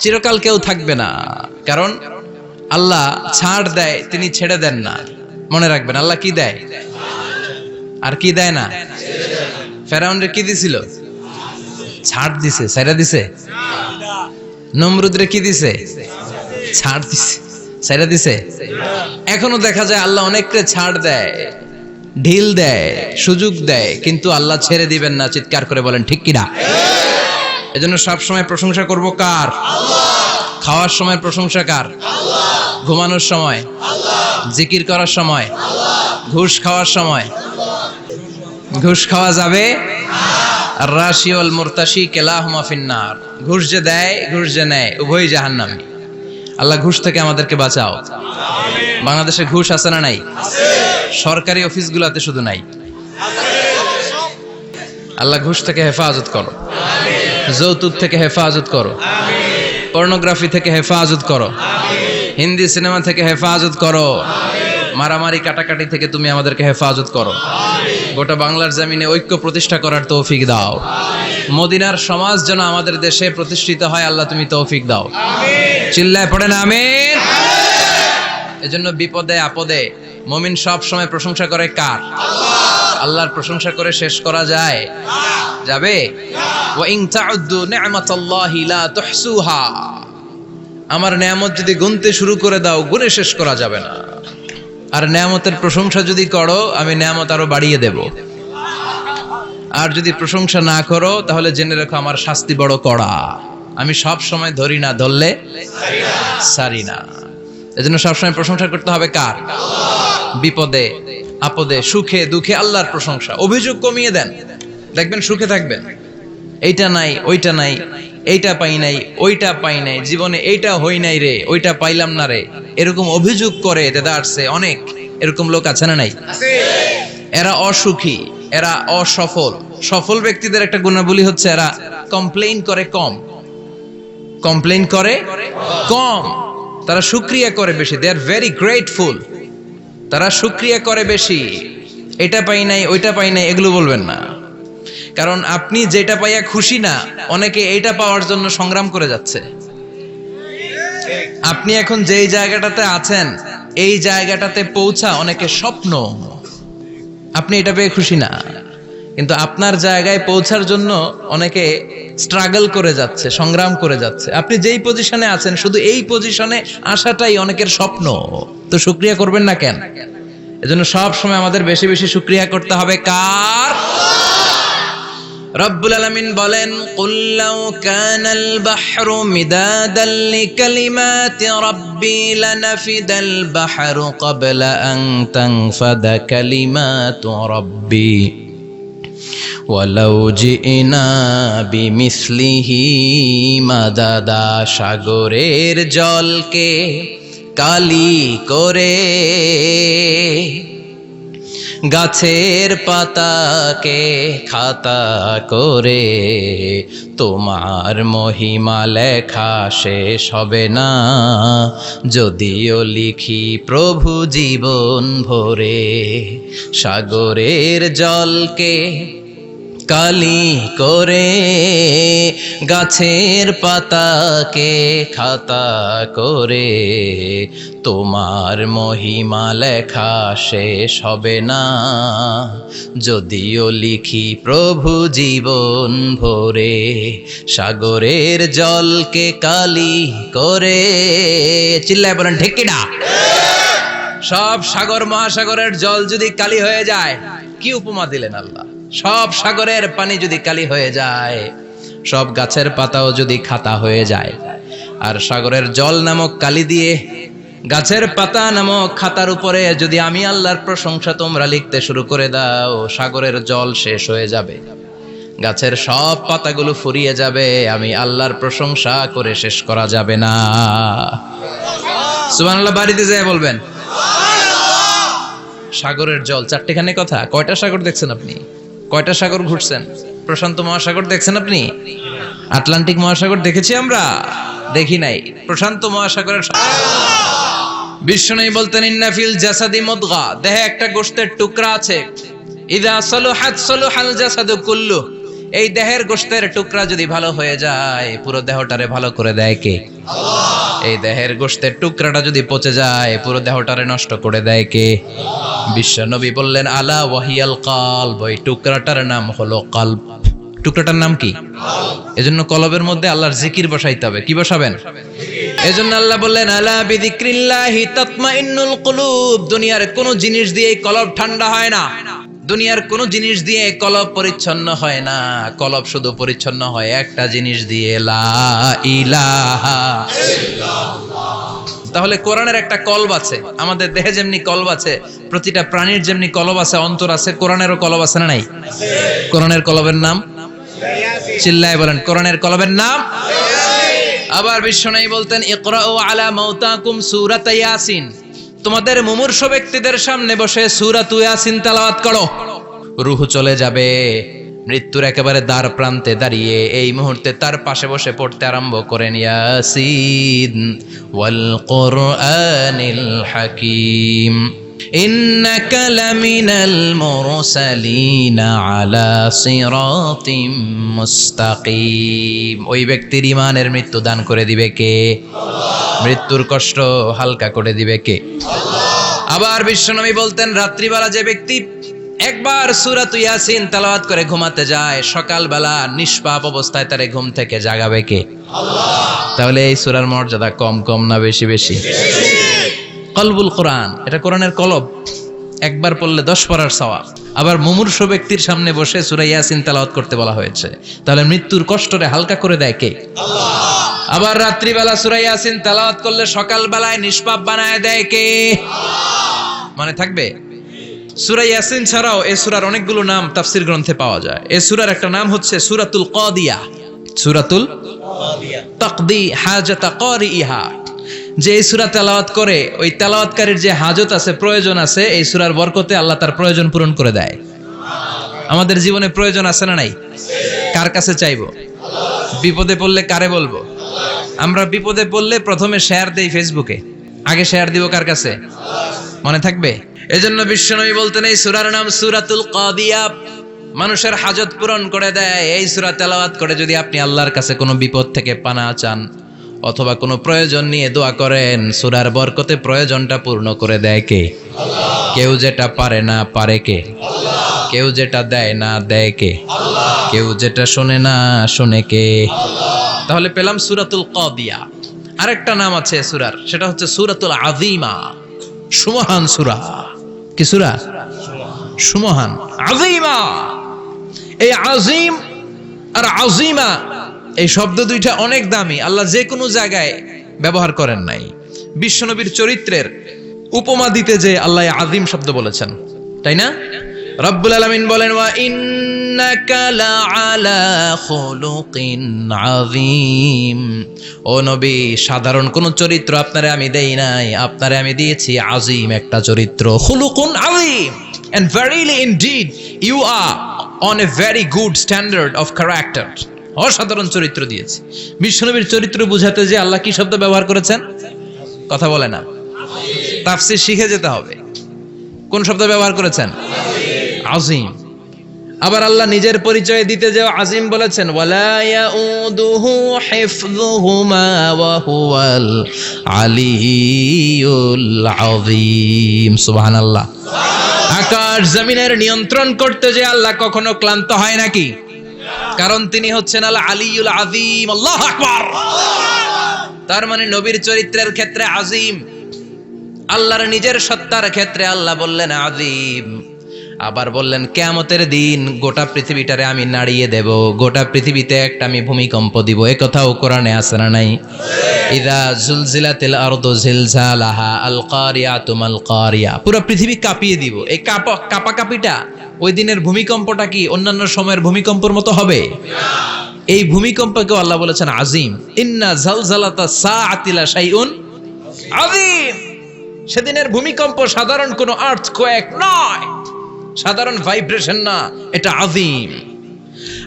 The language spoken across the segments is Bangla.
চিরকাল কেউ থাকবে না, কারণ আল্লাহ ছাড় দেয়, তিনি ছেড়ে দেন না। মনে রাখবেন, আল্লাহ কি দেয় আর কি দেয় না। ফেরাউনরে কি দিছিল? ছাড় দিছে, ছেড়ে দিছে। নমরুদরে কি দিছে? ছাড় দিছে, ছেড়ে দিছে। এখনো দেখা যায় আল্লাহ অনেককে ছাড় দেয়, ঢিল দেয়, সুযোগ দেয়, কিন্তু আল্লাহ ছেড়ে দিবেন না। চিৎকার করে বলেন ঠিক কিনা। এজন্য সব সময় প্রশংসা করব কার? খাওয়ার সময় প্রশংসা কার? ঘুমানোর সময়, জিকির করার সময়, ঘুষ খাওয়ার সময়। ঘুষ খাওয়া যাবে? আর রাশি ওয়াল মুরতাশি কিলাহুমা ফিন্নার। ঘুষ যে দেয়, ঘুষ যে নেয়, উভয়ই জাহান্নামী। আল্লাহ ঘুষ থেকে আমাদেরকে বাঁচাও। বাংলাদেশে ঘুষ আছে না নাই? সরকারি অফিসগুলোতে শুধু নাই। আল্লাহ ঘুষ থেকে হেফাজত করো, যৌতুক থেকে হেফাজত করো, পর্নোগ্রাফি থেকে হেফাজত করো, হিন্দি সিনেমা থেকে হেফাজত করো, মারামারি কাটাকাটি থেকে তুমি আমাদেরকে হেফাজত করো। গোটা বাংলার জমিনে ঐক্য প্রতিষ্ঠা করার তৌফিক দাও। মদিনার সমাজ যেন আমাদের দেশে প্রতিষ্ঠিত হয়, আল্লাহ তুমি তৌফিক দাও। চিল্লায় পড়েন আমিন। এজন্য বিপদে আপদে মুমিন সব সময় প্রশংসা করে কার? আল্লাহর প্রশংসা করে শেষ করা যায়? যাবে? ওয়া ইন তাউদ্দু নি'মাতাল্লাহি লা তুহসুহা। আমার নেয়ামত যদি গুনতে শুরু করে দাও, গুনে শেষ করা যাবে না। আর নেয়ামতের প্রশংসা যদি করো, আমি নেয়ামত আরো বাড়িয়ে দেব। আর যদি প্রশংসা না করো, তাহলে জেনে রাখো আমার শাস্তি বড় কড়া। আমি সব সময় ধরি না, ধরলে সারি না। এজন্য সবসময় প্রশংসা করতে হবে কার? বিপদে আপদে সুখে দুঃখে আল্লাহর প্রশংসা। অভিযোগ কমিয়ে দেন, দেখবেন সুখে থাকবেন। এইটা নাই, ওইটা নাই, এইটা পাই নাই, ওইটা পাই নাই, জীবনে এইটা হই নাই রে, ওইটা পাইলাম না রে, এরকম অভিযোগ করে দেদারসে অনেক। এরকম লোক আছে না নাই? এরা অসুখী, এরা অসফল। সফল ব্যক্তিদের একটা গুণাবলী হচ্ছে এরা কমপ্লেইন করে কম। কমপ্লেইন করে কম, তারা শুকরিয়া করে বেশি। দে আর ভেরি গ্রেটফুল। তারা শুকরিয়া করে বেশি। এটা পাই নাই, ওইটা পাই নাই, এগুলো বলবেন না। কারণ আপনি যেটা পাইয়া খুশি না, অনেকে এইটা পাওয়ার জন্য সংগ্রাম করে যাচ্ছে। আপনি এখন যেই জায়গাটাতে আছেন, এই জায়গাটাতে পৌঁছা অনেকের স্বপ্ন। আপনি এটা পেয়ে খুশি না, কিন্তু আপনার জায়গায় পৌঁছার জন্য অনেকে স্ট্রাগল করে যাচ্ছে, সংগ্রাম করে যাচ্ছে। আপনি যেই পজিশনে আছেন, শুধু এই পজিশনে আসাটাই অনেকের স্বপ্ন। তো শুকরিয়া করবেন না কেন? এজন্য সব সময় আমাদের বেশি বেশি শুকরিয়া করতে হবে কার? রব্বুল আলামিন বলেন, কুল লাউ কানাল বাহরু মিদাদাল লিকালিমাতি রাব্বি লানাফিদাল বাহরু ক্বাবলা আন তানফাদা কালিমাতু রাব্বি ওয়ালাউ জিনা বিমিসলিহি মাদাদা। সাগরের জলকে কালি করে, গাছের পাতাকে খাতা করে, তোমার মহিমা লেখা শেষ হবে না, যদিও লিখি প্রভু জীবন ভরে। সাগরের জলকে কালি করে, গাছের পাতাকে খাতা করে, তোমার মহিমা লেখা শেষ হবে না, যদিও লিখি প্রভু জীবন ভরে। সাগরের জলকে কালি করে। চিল্লায় বলেন ঠিক কিনা। সব সাগর মহাসাগরের জল যদি কালি হয়ে যায়, কি উপমা দিলেন আল্লাহ। সব সাগরের পানি যদি কালি হয়ে যায়, সব গাছের পাতাও যদি খাতা হয়ে যায়, আর সাগরের জল নামক কালি দিয়ে গাছের পাতা নামক খাতার উপরে যদি আমি আল্লাহর প্রশংসা তোমরা লিখতে শুরু করে দাও, সাগরের জল শেষ হয়ে যাবে, গাছের সব পাতাগুলো ফুরিয়ে যাবে, আমি আল্লাহর প্রশংসা করে শেষ করা যাবে না। সুবহানাল্লাহ বাড়িতে যেয়ে বলবেন। সাগরের জল, চারটিখানে কথা। কয়টা সাগর দেখছেন আপনি? কয়টা সাগর ঘুরছেন? প্রশান্ত মহাসাগর দেখছেন আপনি? আটলান্টিক মহাসাগর দেখেছি আমরা? দেখি নাই। প্রশান্ত মহাসাগরের বিশ্বনবী বলতেন, ইন্না ফিল জাসাদি মুদগা, দেহে একটা গোশতের টুকরা আছে, ইযা সালুহাত সালুহাল জাসাদু কুল্লু, এই দেহের গোশতের টুকরা যদি ভালো হয়ে যায় পুরো দেহটারে ভালো করে দেয় কে? এই দেহের গোশতের টুকরাটা যদি পচে যায় পুরো দেহটারে নষ্ট করে দেয় কে? বিশ্ব নবী বললেন আলা ওয়াহিয়াল কলব, ওই টুকরাটার নাম হলো কলব। টুকরাটার নাম কি? এজন্য কলবের মধ্যে আল্লাহর জিকির বসাইতে হবে। কি বসাবেন? এজন্য আল্লাহ বললেন আলা বিযিক্রিল্লাহি তাতমাইন্নুল কুলুব। দুনিয়ার কোন জিনিস দিয়ে কলব ঠান্ডা হয় না, দুনিয়ার কোন জিনিস দিয়ে কলব পরিচ্ছন্ন হয় না। কলব শুধু পরিচ্ছন্ন হয় একটা জিনিস দিয়ে, লা ইলাহা ইল্লাল্লাহ। তাহলে কোরআনের একটা কলব আছে, আমাদের দেহে যেমনি কলব আছে, প্রতিটা প্রাণীর যেমনি কলব আছে, অন্তর আছে, কোরআনেরও কলব আছে না নাই? কোরআনের কলবের নাম চিল্লায় বলেন, কোরআনের কলবের নাম। আবার বিশ্বনবী বলতেন ইকরাউ আলা মাউতাকুম সূরাত ইয়াসিন, তোমাদের মুমূর্ষু ব্যক্তিদের সামনে বসে সূরাত ইয়াসিন তেলাওয়াত করো। রূহ চলে যাবে, মৃত্যুর একেবারে দ্বার প্রান্তে দাঁড়িয়ে এই মুহূর্তে তার পাশে বসে পড়তে আরম্ভ করেন ইয়াসিন ওয়াল কুরআনিল হাকীম ইন্নাকা লামিনাল মুরসালিনা আলা সিরাতিম মুস্তাকিম। ওই ব্যক্তির ঈমানের মৃত্যু দান করে দিবে কে? আল্লাহ। মৃত্যুর কষ্ট হালকা করে দিবে কে? আল্লাহ। আবার বিশ্বনবী বলতেন রাত্রিবেলা যে ব্যক্তি একবার সূরাত ইয়াসিন তেলাওয়াত করে ঘুমাতে যায়, সকালবেলা নিষ্পাপ অবস্থায় তারে ঘুম থেকে জাগাবে কে? আল্লাহ। তাহলে এই সূরার মর্যাদা কম কম না বেশি বেশি? কলবুল কোরআন, এটা কোরআনের কলব, একবার পড়লে 10 পড়ার সওয়াব। আবার মুমূর্ষু ব্যক্তির সামনে বসে সূরা ইয়াসিন তেলাওয়াত করতে বলা হয়েছে, তাহলে মৃত্যুর কষ্টরে হালকা করে দেয় কে? আল্লাহ। আবার রাত্রিবেলা সূরা ইয়াসিন তেলাওয়াত করলে সকালবেলায় নিষ্পাপ বানায় দেয় কে? আল্লাহ। মনে থাকবে? সূরা ইয়াসিন ছাড়াও এই সূরার অনেকগুলো নাম তাফসীর গ্রন্থে পাওয়া যায়। এই সূরার একটা নাম হচ্ছে সূরাতুল কাদিয়া, সূরাতুল কাদিয়া, তাকদি হাজাতা কারিইহা। যে এই সূরা তেলাওয়াত করে ওই তেলাওয়াতকারীর যে হাজত আছে, প্রয়োজন আছে, এই সূরার বরকতে আল্লাহ তার প্রয়োজন পূরণ করে দেয়। আমাদের জীবনে প্রয়োজন আছে না নাই? কার কাছে চাইবো? বিপদে পড়লে কারে বলবো? আমরা বিপদে পড়লে প্রথমে শেয়ার দেই ফেসবুকে, আগে শেয়ার দিব কার কাছে? মনে থাকবে? এজন্য বিশ্বনবী বলতেন এই সূরার নাম সূরাতুল কাদিয়া, মানুষের হাজত পূরণ করে দেয়। এই সূরা তেলাওয়াত করে যদি আপনি আল্লাহর কাছে কোনো বিপদ থেকে পানা চান অথবা কোনো প্রয়োজন নিয়ে দোয়া করেন, সূরার বরকতে প্রয়োজনটা পূর্ণ করে দেয় কে? আল্লাহ। কেউ যেটা পারে না পারে কে? আল্লাহ। কেউ যেটা দেয় না দেয় কে? আল্লাহ। কেউ যেটা শোনে না শোনে কে? আল্লাহ। তাহলে পেলাম সূরাতুল কাদিয়া। আরেকটা নাম আছে সূরার, সেটা হচ্ছে সূরাতুল আযীমা, সুমহান সূরা। কি সূরা? সুমহান, আযীমা। এই আযীম আর আযীমা এই শব্দ দুইটা অনেক দামি, আল্লাহ যে কোনো জায়গায় ব্যবহার করেন নাই। বিশ্বনবীর চরিত্রের উপমা দিতে যে আল্লাহ আযীম শব্দ বলেছেন, তাই না? রব্বুল আলামিন বলেন ওয়া ইন্নাকা লাআলা খুলুকিন আযীম। ও নবী, সাধারণ কোন চরিত্র আপনারে আমি দেই নাই, আপনারে আমি দিয়েছি আযীম একটা চরিত্র, খুলুকুন আযীম। And verily indeed you are on a very good standard of character. অসাধারণ চরিত্র দিয়েছি। বিশ্বনবীর চরিত্র বুঝাতে যে আল্লাহ কি শব্দ ব্যবহার করেছেন? কথা বলে না, তাফসীর শিখে যেতে হবে। কোন শব্দ ব্যবহার করেছেন? আযীম। আবার আল্লাহ নিজের পরিচয় দিতে যে আযীম বলেছেন, ওয়ালা ইয়াউদুহু হিফযুহুমা ওয়া হুয়াল আলিয়্যুল আযীম। সুবহানাল্লাহ। আকাশ জমিনের নিয়ন্ত্রণ করতে যে আল্লাহ কখনো ক্লান্ত হয় নাকি? কারণ তিনি হচ্ছেন আল আলিয়ুল আযীম। আল্লাহু আকবার। তার মানে নবীর চরিত্রের ক্ষেত্রে আযীম, আল্লাহর নিজের সত্তার ক্ষেত্রে আল্লাহ বললেন আযীম। আবার বললেন কিয়ামতের দিন গোটা পৃথিবীটারে আমি নাড়িয়ে দেব, গোটা পৃথিবীতে একটা আমি ভূমিকম্প দিব। এই কথাও কোরআনে আছে না নাই? ইযা জুলজিলাতিল আরদু জিলজালাহা আল কারিয়াতু মাল কারিয়া। পুরো পৃথিবী কাঁপিয়ে দিব। এই কাঁপাকাঁপিটা ওই দিনের ভূমিকম্পটা কি অন্যান্য সময়ের ভূমিকম্পের মতো হবে? এই ভূমিকম্পকে আল্লাহ বলেছেন আযীম। ইন্না জালজালাতা সাআতি লা শাইউন আযীম। সেদিনের ভূমিকম্প সাধারণ কোনো আর্থকোয়েক নয়, সাধারণ ভাইব্রেশন না, এটা আযীম।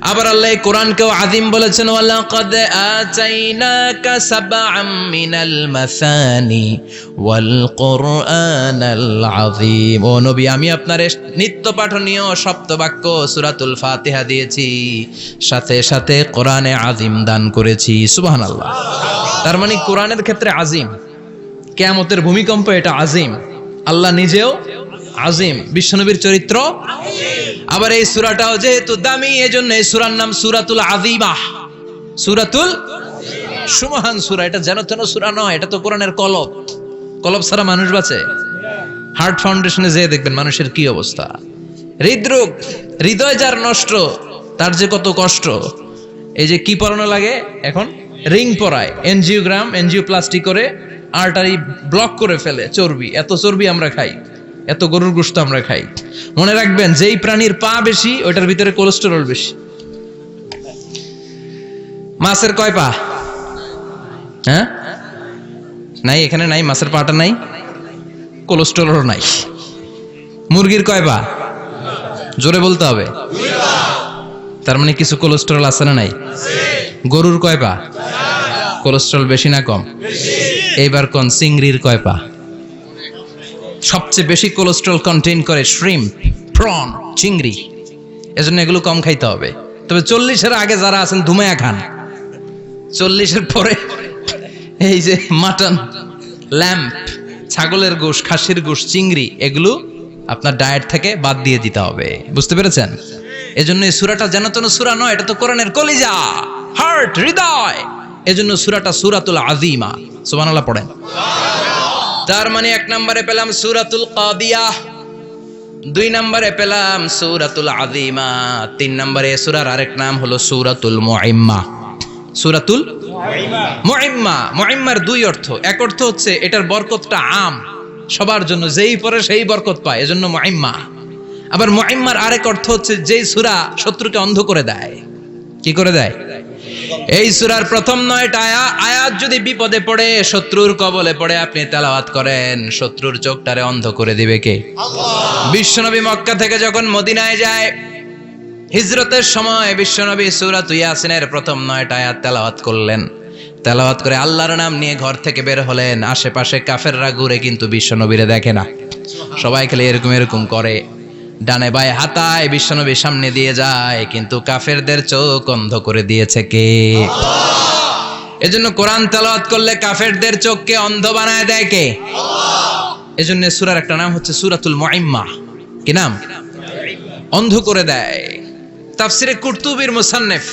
আবার আল্লাহ এই কোরআনকেও আযীম বলেছেন, ওয়ালাকাদ আতাইনাকা সাবআম মিনাল মাসানি ওয়াল কুরআনাল আযীম। ও নবী, আমি আপনার নিত্য পাঠনীয় সপ্তবাক্য সূরাতুল ফাতিহা দিয়েছি, সাথে সাথে কোরআনে আযীম দান করেছি। সুবহানাল্লাহ। তার মানে কোরআনের ক্ষেত্রে আযীম, কিয়ামতের ভূমিকম্প এটা আযীম, আল্লাহ নিজেও আযীম, বিশ্বনবীর চরিত্র আবার এই সূরাটাও যেহেতু দামি, এজন্য এই সূরার নাম সূরাতুল আযীমা, সূরাতুল সুমহান সূরা। এটা যেন তেন সূরা নয়, এটা তো কোরআনের কলব। কলব ছাড়া মানুষ বাঁচে? হার্ট ফাউন্ডেশনে যেয়ে দেখবেন মানুষের কি অবস্থা। হৃদরোগ, হৃদয় যার নষ্ট, তার যে কত কষ্ট। এই যে কি পরানো লাগে এখন, রিং পরায়, এনজিওগ্রাম, এনজিওপ্লাস্টি করে আর্টারি ব্লক করে ফেলে। চর্বি, এত চর্বি আমরা খাই, এত গরুর গোশত আমরা খাই। মনে রাখবেন, যেই প্রাণীর পা বেশি ওইটার ভিতরে কোলেস্টেরল বেশি। মাছের কয় পা? হ্যাঁ, নাই, এখানে নাই, মাছের পাটা নাই, কোলেস্টেরল নাই। মুরগির কয় পা? জোরে বলতে হবে। তার মানে কিছু কোলেস্টেরল আছে না নাই? গরুর কয় পা? কোলেস্টেরল বেশি না কম? এইবার কোন চিংড়ির কয় পা? সবচেয়ে বেশি কোলেস্টেরল কন্টেইন করে শ্রিম্প, প্রন, চিংড়ি। এজন্য এগুলো কম খাইতে হবে। তবে 40-এর আগে যারা আছেন ধুমায়া খান, 40-এর পরে এই যে মাটন, ল্যাম্প, ছাগলের গোশ, খাসির গোশ, চিংড়ি, এগুলো আপনার ডায়েট থেকে বাদ দিয়ে দিতে হবে। বুঝতে পেরেছেন? এজন্য এই সূরাটা যেন তেন সূরা নয়, এটা তো কোরআনের কলিজা, হার্ট, হৃদয়। এজন্য সূরাটা সূরাতুল আযীমা। সুবহানাল্লাহ পড়েন। তার মানে 1 নম্বরে পেলাম সূরাতুল কাদিয়াহ, 2 নম্বরে পেলাম সূরাতুল আযীমা, 3 নম্বরে সূরার আরেক নাম হলো সূরাতুল মুইম্মা। সূরাতুল মুইম্মা। মুইম্মার 2 অর্থ। এক অর্থ হচ্ছে এটার বরকতটা আম, সবার জন্য, যেই পড়ে সেই বরকত পায়, এজন্য মুইম্মা। আবার মুইম্মার আরেক অর্থ হচ্ছে যেই সূরা শত্রুকে অন্ধ করে দেয়। কি করে দেয়? এই সূরার প্রথম 9টা আয়াত যদি বিপদে পড়ে, শত্রুর কবলে পড়ে আপনি তেলাওয়াত করেন, শত্রুর চোখটারে অন্ধ করে দিবে কে? আল্লাহ। বিশ্বনবী মক্কা থেকে যখন মদিনায় যায়, হিজরতের সময় বিশ্বনবী সূরাতুল ইয়াসিনের প্রথম 9টা আয়াত তেলাওয়াত করলেন। তেলাওয়াত করে আল্লাহর নাম নিয়ে ঘর থেকে বের হলেন। আশেপাশে কাফেররা ঘুরে কিন্তু বিশ্বনবীরে দেখে না, সবাই খালি এরকম এরকম করে, ডানে বায়ে হাতায় বিশ্বনবীর সামনে দিয়ে যায়, কিন্তু কাফেরদের চোখ অন্ধ করে দিয়েছে কে? আল্লাহ। এজন্য কোরআন তেলাওয়াত করলে কাফেরদের চোখকে অন্ধ বানায় দেয় কে? আল্লাহ। এজন্য সূরার একটা নাম হচ্ছে সূরাতুল মুইম্মা। কি নাম? অন্ধ করে দেয়। তাফসিরে কুরতুবীর মুসান্নিফ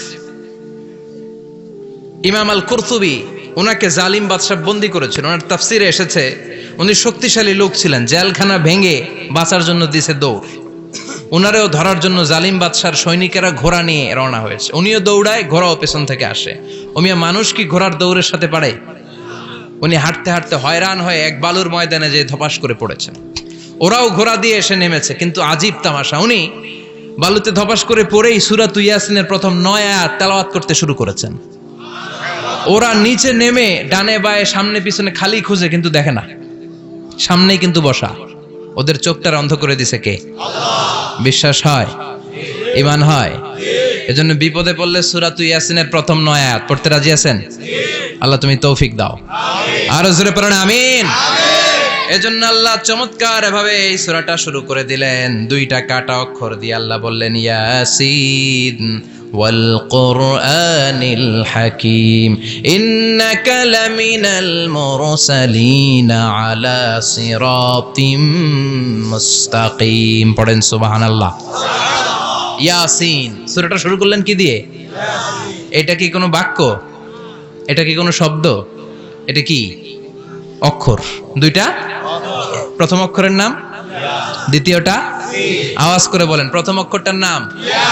ইমাম আল কুরতুবী, ওনাকে জালিম বাদশা বন্দী করেছিল। ওনার তাফসিরে এসেছে উনি শক্তিশালী লোক ছিলেন, জেলখানা ভেঙে বাঁচার জন্য দিছে দৌড়। ওনারেও ধরার জন্য জালিম বাদশার সৈনিকেরা ঘোড়া নিয়ে রওনা হয়েছে। উনিও দৌড়ায়, ঘোড়াও পেছন থেকে আসে। ওমিয়া মানুষ কি ঘোড়ার দৌড়ের সাথে পারে? উনি হাঁটতে হাঁটতে হয়রান হয়ে এক বালুর ময়দানে যে ধপাস করে পড়েছেন। ওরাও ঘোড়া দিয়ে এসে নেমেছে, কিন্তু আজীব তামাশা, উনি বালুতে ধপাস করে পড়েই সূরাতুল ইয়াসিনের প্রথম 9 আয়াত তেলাওয়াত করতে শুরু করেছেন। ওরা নিচে নেমে ডানে বায়ে সামনে পিছনে খালি খুঁজে, কিন্তু দেখে না, সামনেই কিন্তু বসা। ওদের চোখটার অন্ধ করে দিছে কে? আল্লাহ। বিশ্বাস হয়? ঈমান হয়? এজন্য বিপদে পড়লে সূরাতুল ইয়াসিনের প্রথম 9 আয়াত পড়তে রাজি আছেন? আল্লাহ তুমি তৌফিক দাও। আমিন। আর জোরে পড়েন আমিন। আমিন। এজন্য আল্লাহ চমৎকার ভাবে এই সূরাটা শুরু করে দিলেন। 2টা কাটা অক্ষর দিয়ে আল্লাহ বললেন ইয়াসিন ওয়াল কুরআনিল হাকীম ইন্নাকা লামিনাল মুরসালিন আলা সিরাতিম মুস্তাকিম। পড়েন সুবহানাল্লাহ। ইয়াসিন। সূরাটা শুরু করলেন কি দিয়ে? ইয়াসিন। এটা কি কোনো বাক্য? এটা কি কোনো শব্দ? এটা কি অক্ষর? 2টা। প্রথম অক্ষরের নাম ইয়া, দ্বিতীয়টা সিন। আওয়াজ করে বলেন, প্রথম অক্ষরটার নাম ইয়া,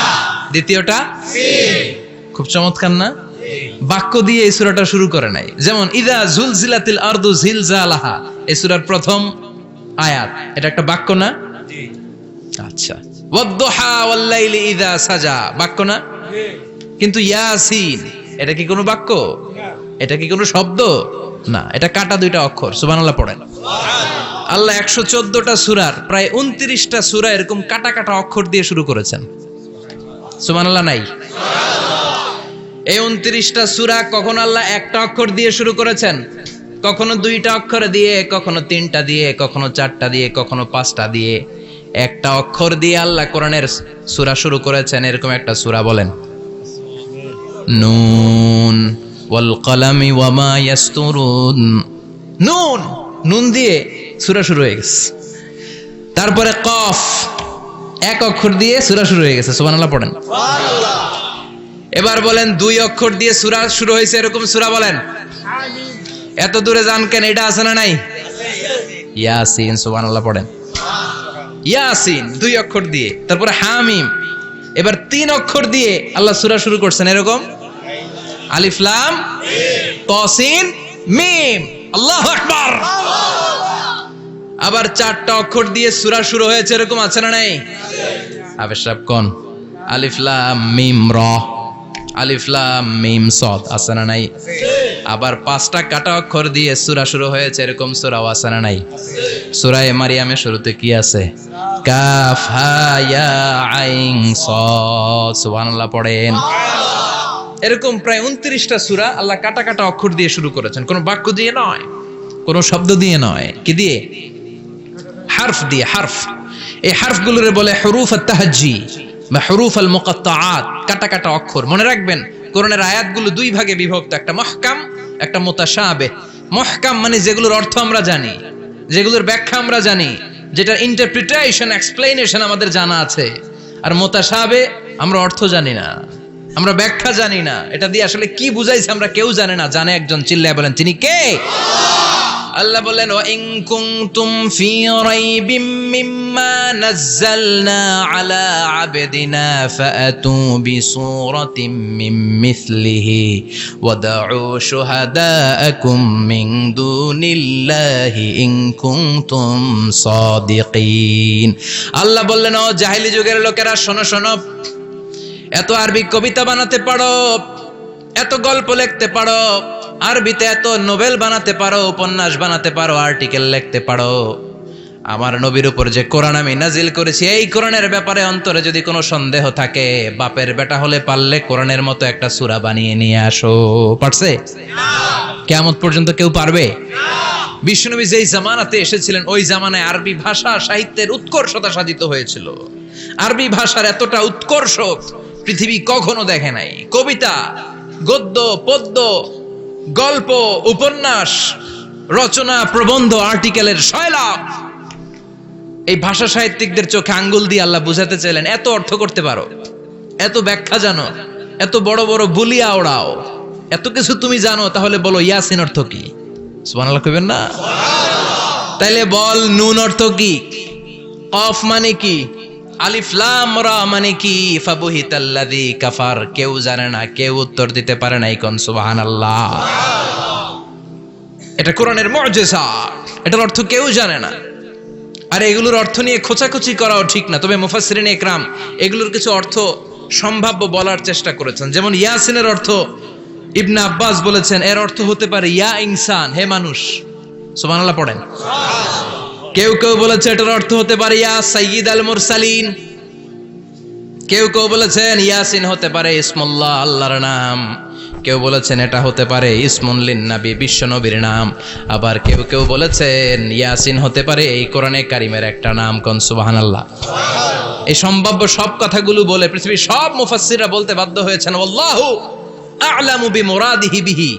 দ্বিতীয়টা সিন। খুব চমৎকার না? বাক্য দিয়ে এই সূরাটা শুরু করে নাই। যেমন ইযা জুলজিলাতিল আরদু জিলজালাহা, এই সূরার প্রথম আয়াত, এটা একটা বাক্য না? জি। আচ্ছা। ওয়াদ-দুহা ওয়াল-লাইলি ইযা সাজা, বাক্য না? জি। কিন্তু ইয়াসিন, এটা কি কোনো বাক্য? না। এটা কি কোনো শব্দ? না, এটা কাটা 2টা অক্ষর। সুবহানাল্লাহ পড়েন। সুবহানাল্লাহ। আল্লাহ 114টা সূরার প্রায় 29টা সূরা এরকম কাটা কাটা অক্ষর দিয়ে শুরু করেছেন। সুবহানাল্লাহ নাই? এই 29টা সূরা কখনো আল্লাহ একটা অক্ষর দিয়ে শুরু করেছেন, কখনো 2টা অক্ষর দিয়ে, কখনো 3টা দিয়ে, কখনো 4টা দিয়ে, কখনো 5টা দিয়ে। একটা অক্ষর দিয়ে আল্লাহ কোরআনের সূরা শুরু করেছেন, এরকম একটা সূরা বলেন। নুন ওয়াল কলামি ওয়া মা ইয়াসতুরুন। নুন, নুন দিয়ে সূরা শুরু হয়ে গেছে। তারপরে কফ, এক অক্ষর দিয়ে সূরা শুরু হয়ে গেছে। সুবহানাল্লাহ পড়েন। এবার বলেন 2 অক্ষর দিয়ে সূরা শুরু হয়েছে এরকম সূরা বলেন। এত দূরে যান কেন? এটা আছে না নাই? ইয়াসিন। সুবহানাল্লাহ পড়েন। ইয়াসিন 2 অক্ষর দিয়ে। তারপরে হামিম। এবার 3 অক্ষর দিয়ে আল্লাহ সূরা শুরু করছেন এরকম। আলিফ লাম তাসিন মিম। আল্লাহু আকবার। আবার 4টা অক্ষর দিয়ে সূরা শুরু হয়েছে এরকম আছে না নাই? আবে সব কোন? আলিফ লাম মিম র, আলিফ লাম মিম সাদ আছে না নাই? আবার 5টা কাটা অক্ষর দিয়ে সূরা শুরু হয়েছে এরকম সূরাও আছে না নাই? সূরা মারিয়ামের শুরুতে কি আছে? কাফ হা ইয়া আইন সাদ। সুবহানাল্লাহ পড়েন। এরকম প্রায় 29টা সূরা আল্লাহ কাটা কাটা অক্ষর দিয়ে শুরু করেছেন, কোনো বাক্য দিয়ে নয়, কোনো শব্দ দিয়ে নয়। কি দিয়ে? হারফ দিয়ে। হারফ, এই হারফগুলোরে বলে হুরুফ আত-তাহাজ্জি বা হুরুফ আল মুকাত্তাআত, কাটা কাটা অক্ষর। মনে রাখবেন কোরআনের আয়াতগুলো 2 ভাগে বিভক্ত, একটা মুহকাম, একটা মুতাশাবিহ। মুহকাম মানে যেগুলোর অর্থ আমরা জানি, যেগুলোর ব্যাখ্যা আমরা জানি, যেটার ইন্টারপ্রিটেশন, এক্সপ্লেনেশন আমাদের জানা আছে। আর মুতাশাবিহ আমরা অর্থ জানি না, আমরা ব্যাখ্যা জানি না, এটা দিয়ে আসলে কি বুঝাইছে আমরা কেউ জানে না। জানে একজন, চিল্লায় বলেন তিনি কে? আল্লাহ বলেন ওয়া ইন কুনতুম ফি রাইবিম মিম্মা নাযালনা আলা আবদিনা ফাআতু বিসূরাতিম মিন মিসলিহি ওয়াদউ শুহাদাআকুম মিন দুনিল্লাহি ইন কুনতুম সাদিকিন। আল্লাহ বললেন ও জাহেলি যুগের লোকেরা, শোনো শোনো, এত আরবি কবিতা বানাতে পারো, এত গল্প লিখতে পারো, আরবিতে এত নোবেল বানাতে পারো, উপন্যাস বানাতে পারো, আর্টিকেল লিখতে পারো। আমার নবীর উপর যে কোরআন আমি নাজিল করেছি, এই কোরআনের ব্যাপারে অন্তরে যদি কোনো সন্দেহ থাকে, বাপের বেটা হলে পারলে কোরআনের মতো একটা সূরা বানিয়ে নিয়ে আসো। পারছে? কিয়ামত পর্যন্ত কেউ পারবে? বিশ্বনবী যেই জামানাতে এসেছিলেন, ওই জামানায় আরবি ভাষা সাহিত্যের উৎকর্ষতা সাধিত হয়েছিল। আরবি ভাষার এতটা উৎকর্ষ পৃথিবী কখনো দেখে নাই। কবিতা, গদ্য, পদ্য, গল্প, উপন্যাস, রচনা, প্রবন্ধ, আর্টিকেলের সয়লাভ। এই ভাষা সাহিত্যিকদের চোখে আঙ্গুল দিয়ে আল্লাহ বুঝাতে চাইলেন, এত অর্থ করতে পারো, এত ব্যাখ্যা জানো, এত বড় বড় বলিয়া ওড়াও, এত কিছু তুমি জানো, তাহলে বলো ইয়াসিন অর্থ কি? সুবহানাল্লাহ কইবেন না? তাইলে বল নুন অর্থ কি? কফ মানে কি? আলিফ লাম রা মানে কি? ফাবুহিতাল্লাযী কাফার। কেউ জানে না, কেউ উত্তর দিতে পারে না। কোন সুবহানাল্লাহ। এটা কোরআনের মুজিজা, এটার অর্থ কেউ জানে না। আর এগুলোর অর্থ নিয়ে খোঁচাখুচি করাও ঠিক না। তবে মুফাসসিরিনে ইকরাম এগুলোর কিছু অর্থ সম্ভাব্য বলার চেষ্টা করেছেন। যেমন ইয়াসিনের অর্থ ইবনে আব্বাস বলেছেন, এর অর্থ হতে পারে ইয়া ইনসান, হে মানুষ। সুবহানাল্লাহ পড়েন। কেউ কেউ বলেছে এটার অর্থ হতে পারে ইয়া সাইয়্যিদ আল মুরসালিন। কেউ কেউ বলেছেন ইয়াসিন হতে পারে ইসমুল্লাহ, আল্লাহর নাম। কেউ বলেছেন এটা হতে পারে ইসমুন লিন নবী, বিশ্ব নবীর নাম। আবার কেউ কেউ বলেছেন ইয়াসিন হতে পারে এই কোরআনে কারিমের একটা নাম। কোন সুবহানাল্লাহ। এই সম্ভাব্য সব কথাগুলো বলে পৃথিবীর সব মুফাসসিররা বলতে বাধ্য হয়েছেন আল্লাহু আ'লামু বিমুরাদিহি বিহি।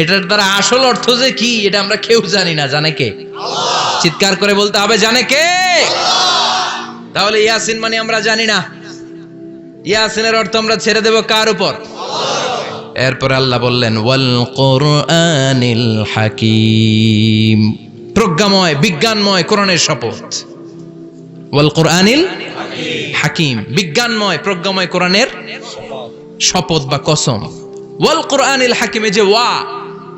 এটার দ্বারা আসল অর্থ যে কি এটা আমরা কেউ জানি না। জানে কে? আল্লাহ। চিৎকার করে বলতে হবে, জানে কে? আল্লাহ। তাহলে ইয়াসিন মানে আমরা জানি না। ইয়াসিনের অর্থ আমরা ছেড়ে দেব কার উপর? আল্লাহ। এরপর আল্লাহ বললেন ওয়াল কুরআনিল হাকীম। প্রজ্ঞাময়, বিজ্ঞানময় কোরআনের শপথ। ওয়াল কুরআনিল হাকীম, বিজ্ঞানময়, প্রজ্ঞাময় কোরআনের শপথ বা কসম। ওয়াল কুরআনিল হাকিমে যে ওয়া,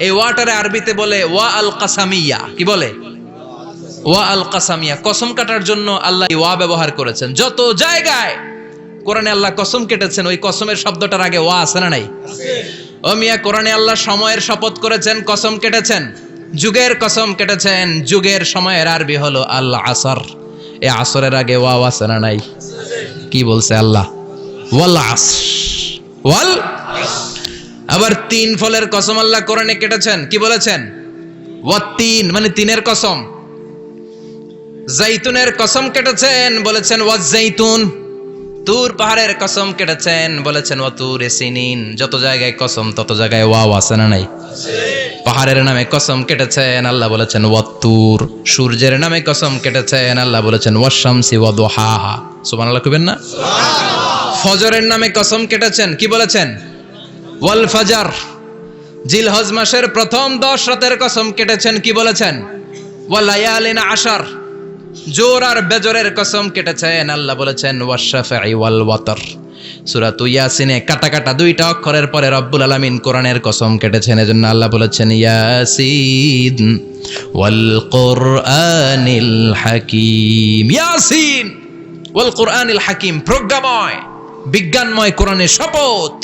এই ওয়াটারে আরবিতে বলে ওয়া আল কাসামিয়া। কি বলে? ওয়া আল কাসামিয়া। কসম কাটার জন্য আল্লাহ ওয়া ব্যবহার করেছেন। যত জায়গায় কোরআনে আল্লাহ কসম কেটেছেন, ওই কসমের শব্দটার আগে ওয়া আছে না নাই? ও মিয়া, কোরআনে আল্লাহ সময়ের শপথ করেছেন, কসম কেটেছেন, যুগের কসম কেটেছেন। যুগের সময়ের আরবি হলো আল আসর। এই আসরের আগে ওয়া আছে না নাই? কি বলছে আল্লাহ? ওয়াল আসর, ওয়াল। আবার 3 ফলের কসম আল্লাহ কোরআনে কেটেছেন, কি বলেছেন? ওয়াত-তিন, মানে 3-এর কসম। জাইতুনের কসম কেটেছেন, বলেছেন ওয়াজ-জাইতুন। তুর পাহাড়ের কসম কেটেছেন, বলেছেন ওয়াতুরে সিনিন। যত জায়গায় কসম তত জায়গায় ওয়াও আছে না নাই? পাহাড়ের নামে কসম কেটেছেন, আল্লাহ বলেছেন ওয়াতুর। সূর্যের নামে কসম কেটেছেন, আল্লাহ বলেছেন ওয়াশ-শামসি ওয়াদুহাহা। সুবহানাল্লাহ কইবেন না? ফজরের নামে কসম কেটেছেন, কি বলেছেন? ওয়াল ফাজর। জিলহজ মাসের প্রথম 10 রাতের কসম কেটেছেন, কি বলেছেন? ওয়াল লায়ালিন আশর। জোর আর বেজরের কসম কেটেছেন, আল্লাহ বলেছেন ওয়াশ-শাফঈ ওয়াল ওয়াতর। সূরা ইয়াসিনে কাটা কাটা 2টা অক্ষরের পরে রব্বুল আলামিন কোরআনের কসম কেটেছেন, এজন্য আল্লাহ বলেছেন ইয়াসিন ওয়াল কুরআনিল হাকীম। ইয়াসিন ওয়াল কুরআনিল হাকীম, প্রজ্ঞাময় বিজ্ঞানময় কোরআনের শপথ।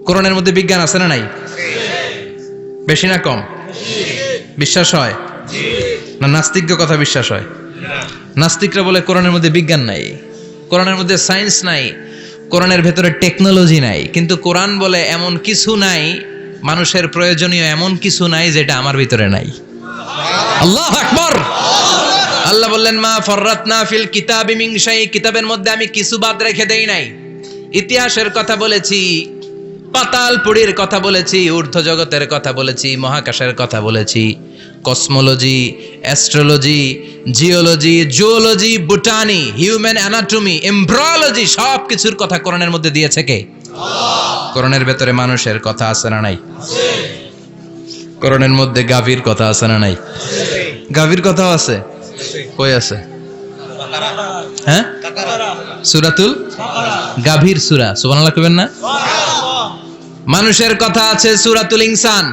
কোরআনের মধ্যে বিজ্ঞান আছে না নাই? বেশি না কম? বিশ্বাস হয় না নাস্তিকদের কথা বিশ্বাস হয়? নাস্তিকরা বলে কোরআনের মধ্যে বিজ্ঞান নাই, কোরআনের মধ্যে সায়েন্স নাই, কোরআনের ভেতরে টেকনোলজি নাই। কিন্তু কোরআন বলে এমন কিছু নাই, মানুষের প্রয়োজনীয় এমন কিছু নাই যেটা আমার ভিতরে নাই। আল্লাহু আকবার। আল্লাহ বললেন মা ফাররাতনা ফিল কিতাবি মিন শাই, কিতাবের মধ্যে আমি কিছু বাদ রেখে দেই নাই। ইতিহাসের কথা বলেছি, পাতালপুরীর কথা বলেছি, ঊর্ধ্ব জগতের কথা বলেছি, মহাকাশের কথা বলেছি, cosmology, astrology, geology, zoology, botany, human anatomy, embryology, সব কিছুর কথা কোরআনের মধ্যে দিয়েছে কে? কোরআনের ভেতরে মানুষের কথা আছে না নাই? কোরআনের মধ্যে গাভীর কথা আছে না নাই? গাভীর কথাও আছে। কই আছে? হ্যাঁ, সূরাতুল গাভীর সূরা। সুবহানাল্লাহ কইবেন না? মানুষের কথা আছে সূরাতুল ইনসান,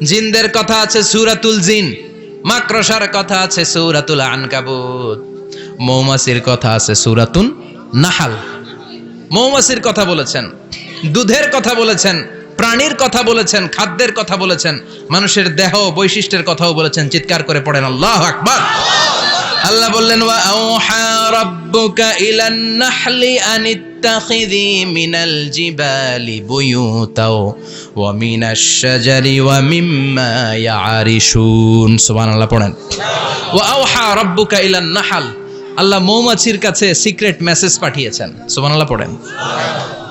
জিনদের কথা আছে সূরাতুল জিন, মাকড়সার কথা আছে সূরাতুল আনকাবুত, মৌমাছির কথা আছে সূরাতুন নাহাল। মৌমাছির কথা বলেছেন, দুধের কথা বলেছেন, প্রাণীর কথা বলেছেন, খাদ্যের কথা বলেছেন, মানুষের দেহ বৈশিষ্ট্যের কথাও বলেছেন। চিৎকার করে পড়েন আল্লাহু আকবার। আল্লাহ বললেন ওয়া আওহা রাব্বুকা ইলান নাহলি আনিত্তাখিযি মিনাল জিবালি বুয়ুতাও ওয়া মিনাশ শাজারি ওয়া মিম্মা ইয়ারিশুন। সুবহানাল্লাহ পড়েন। ওয়া আওহা রাব্বুকা ইলান নাহল, আল্লাহ মৌমাছির কাছে সিক্রেট মেসেজ পাঠিয়েছেন। সুবহানাল্লাহ পড়েন।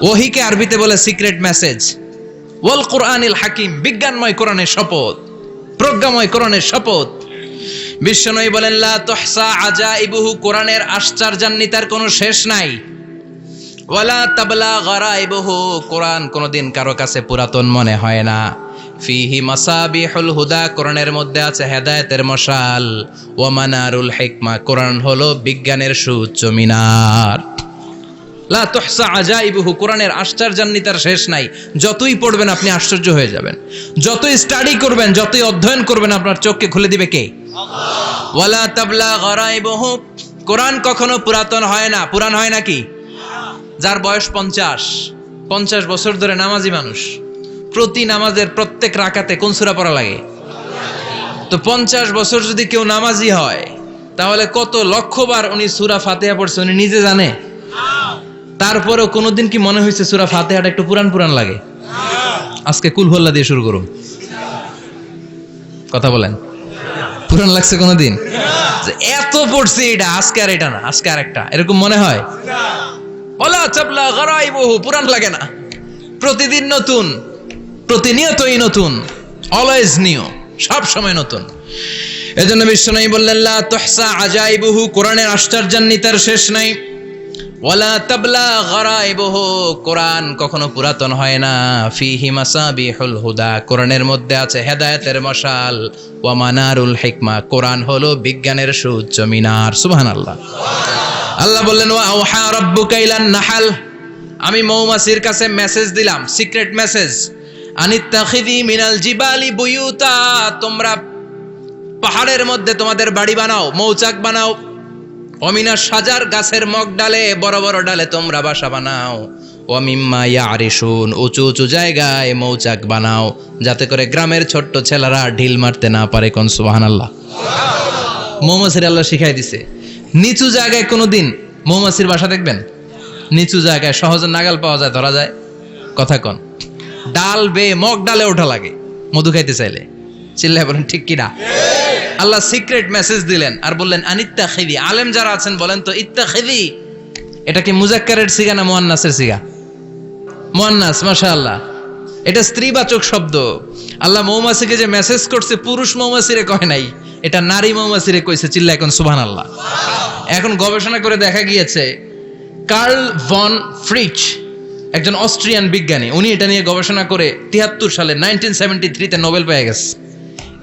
ওহীকে আরবিতে বলে সিক্রেট মেসেজ। ওয়াল কুরআনিল হাকিম, বিজ্ঞানময় কোরআনের শপথ, প্রজ্ঞাময় কোরআনের শপথ। বিশ্বনবী বলেন লা তুহসা আজাইবুহু, কোরআনের আশ্চর্যান্বিতার কোনো শেষ নাই। ওয়ালা তাবলা গারাইবুহু, কোরআন কোনোদিন কারো কাছে পুরাতন মনে হয় না। ফিহি মাসাবিহুল হুদা, কোরআনের মধ্যে আছে হেদায়েতের মশাল। ওয়া মানারুল হিকমা, কোরআন হলো বিজ্ঞানের সুউচ্চ মিনার। লা তুহসা আজাইবুহু, কোরআনের আশ্চর্যান্বিতার শেষ নাই। যতই পড়বেন আপনি আশ্চর্য হয়ে যাবেন, যতই স্টাডি করবেন, যতই অধ্যয়ন করবেন, আপনার চোখকে খুলে দিবে কে? ওয়ালা তাবলা গারাইবুহু, কোরআন কখনো পুরাতন হয় না। পুরান হয় নাকি? যার বয়স 50 বছর ধরে নামাজি মানুষ, প্রতি নামাজের প্রত্যেক রাকাতে কোন সূরা পড়া লাগে? তো 50 বছর যদি কেউ নামাজি হয়, তাহলে কত লক্ষবার উনি সূরা ফাতিহা পড়ছে উনি নিজে জানে? তারপরেও কোনোদিন কি মনে হয়েছে সূরা ফাতিহাটা একটু পুরান পুরান লাগে? আজকে কুল হল্লা দিয়ে শুরু করুন, কথা বলেন। পুরান লাগছে কোনোদিন? এত পড়ছি এটা, আজকে আর এটা না, আজকে আর একটা, এরকম মনে হয়? ওয়ালা তাবলা গারাইবুহু, পুরান লাগে না। প্রতিদিন নতুন, প্রতিনিয়তই নতুন, অলওয়েজ নিউ, সব সময় নতুন। এজন্য বিশ্বনবী বললেন লা তুহসা আজাইবুহু, কোরআনের আশ্চর্যান্বিতার শেষ নাই। ওয়ালা তাবলা গারাইবুহু, কোরআন কখনো পুরাতন হয় না। ফিহি মাসাবিহুল হুদা, কোরআনের মধ্যে আছে হেদায়েতের মশাল। ওয়া মানারুল হিকমা, কোরআন হলো বিজ্ঞানের সুউচ্চ মিনার। সুবহানাল্লাহ। আল্লাহ বললেন ওয়া আওহা রাব্বুকা ইলান নাহল, আমি মৌমাছির কাছে মেসেজ দিলাম, সিক্রেট মেসেজ। আনিত্তাখিযি মিনাল জিবালি বুয়ুতা, তোমরা পাহাড়ের মধ্যে তোমাদের বাড়ি বানাও, মৌচাক বানাও। অমিনা সাজার, গাছের মগ ডালে, বড় বড় ডালে তোমরা বাসা বানাও। ওয়া মিম্মা ইয়ারিশুন, উঁচু উঁচু জায়গায় মৌচাক বানাও, যাতে করে গ্রামের ছোট্ট ছেলেরা ঢিল মারতে না পারে। কোন সুবহানাল্লাহ। মৌমাছির আল্লাহ শিখাই দিছে, নিচু জায়গায় কোনোদিন মৌমাছির বাসা দেখবেন? নিচু জায়গায় সহজে নাগাল পাওয়া যায়, ধরা যায়। কথা কন, ডাল বেয়ে মগ ডালে ওঠা লাগে মধু খাইতে চাইলে। চিল্লায় বলেন ঠিক কিনা? আল্লাহ সিক্রেট মেসেজ দিলেন আর বললেন আনিত্তাখিদি। আলেম যারা আছেন বলেন তো, ইত্তাখিদি এটা কি মুজাক্কারের সিগা না মুয়ান্নাসের সিগা? মুয়ান্নাস, মাশাআল্লাহ। এটা স্ত্রীবাচক শব্দ। আল্লাহ মৌমাছিকে যে মেসেজ করছে পুরুষ মৌমাছিরে কয় নাই, এটা নারী মৌমাছিরে কইছে। চিল্লা এখন সুবহানাল্লাহ। এখন গবেষণা করে দেখা গিয়েছে কার্ল ভন ফ্রিচ, একজন অস্ট্রিয়ান বিজ্ঞানী, উনি এটা নিয়ে গবেষণা করে 73 সালে 1973-তে নোবেল পেয়ে গেছে।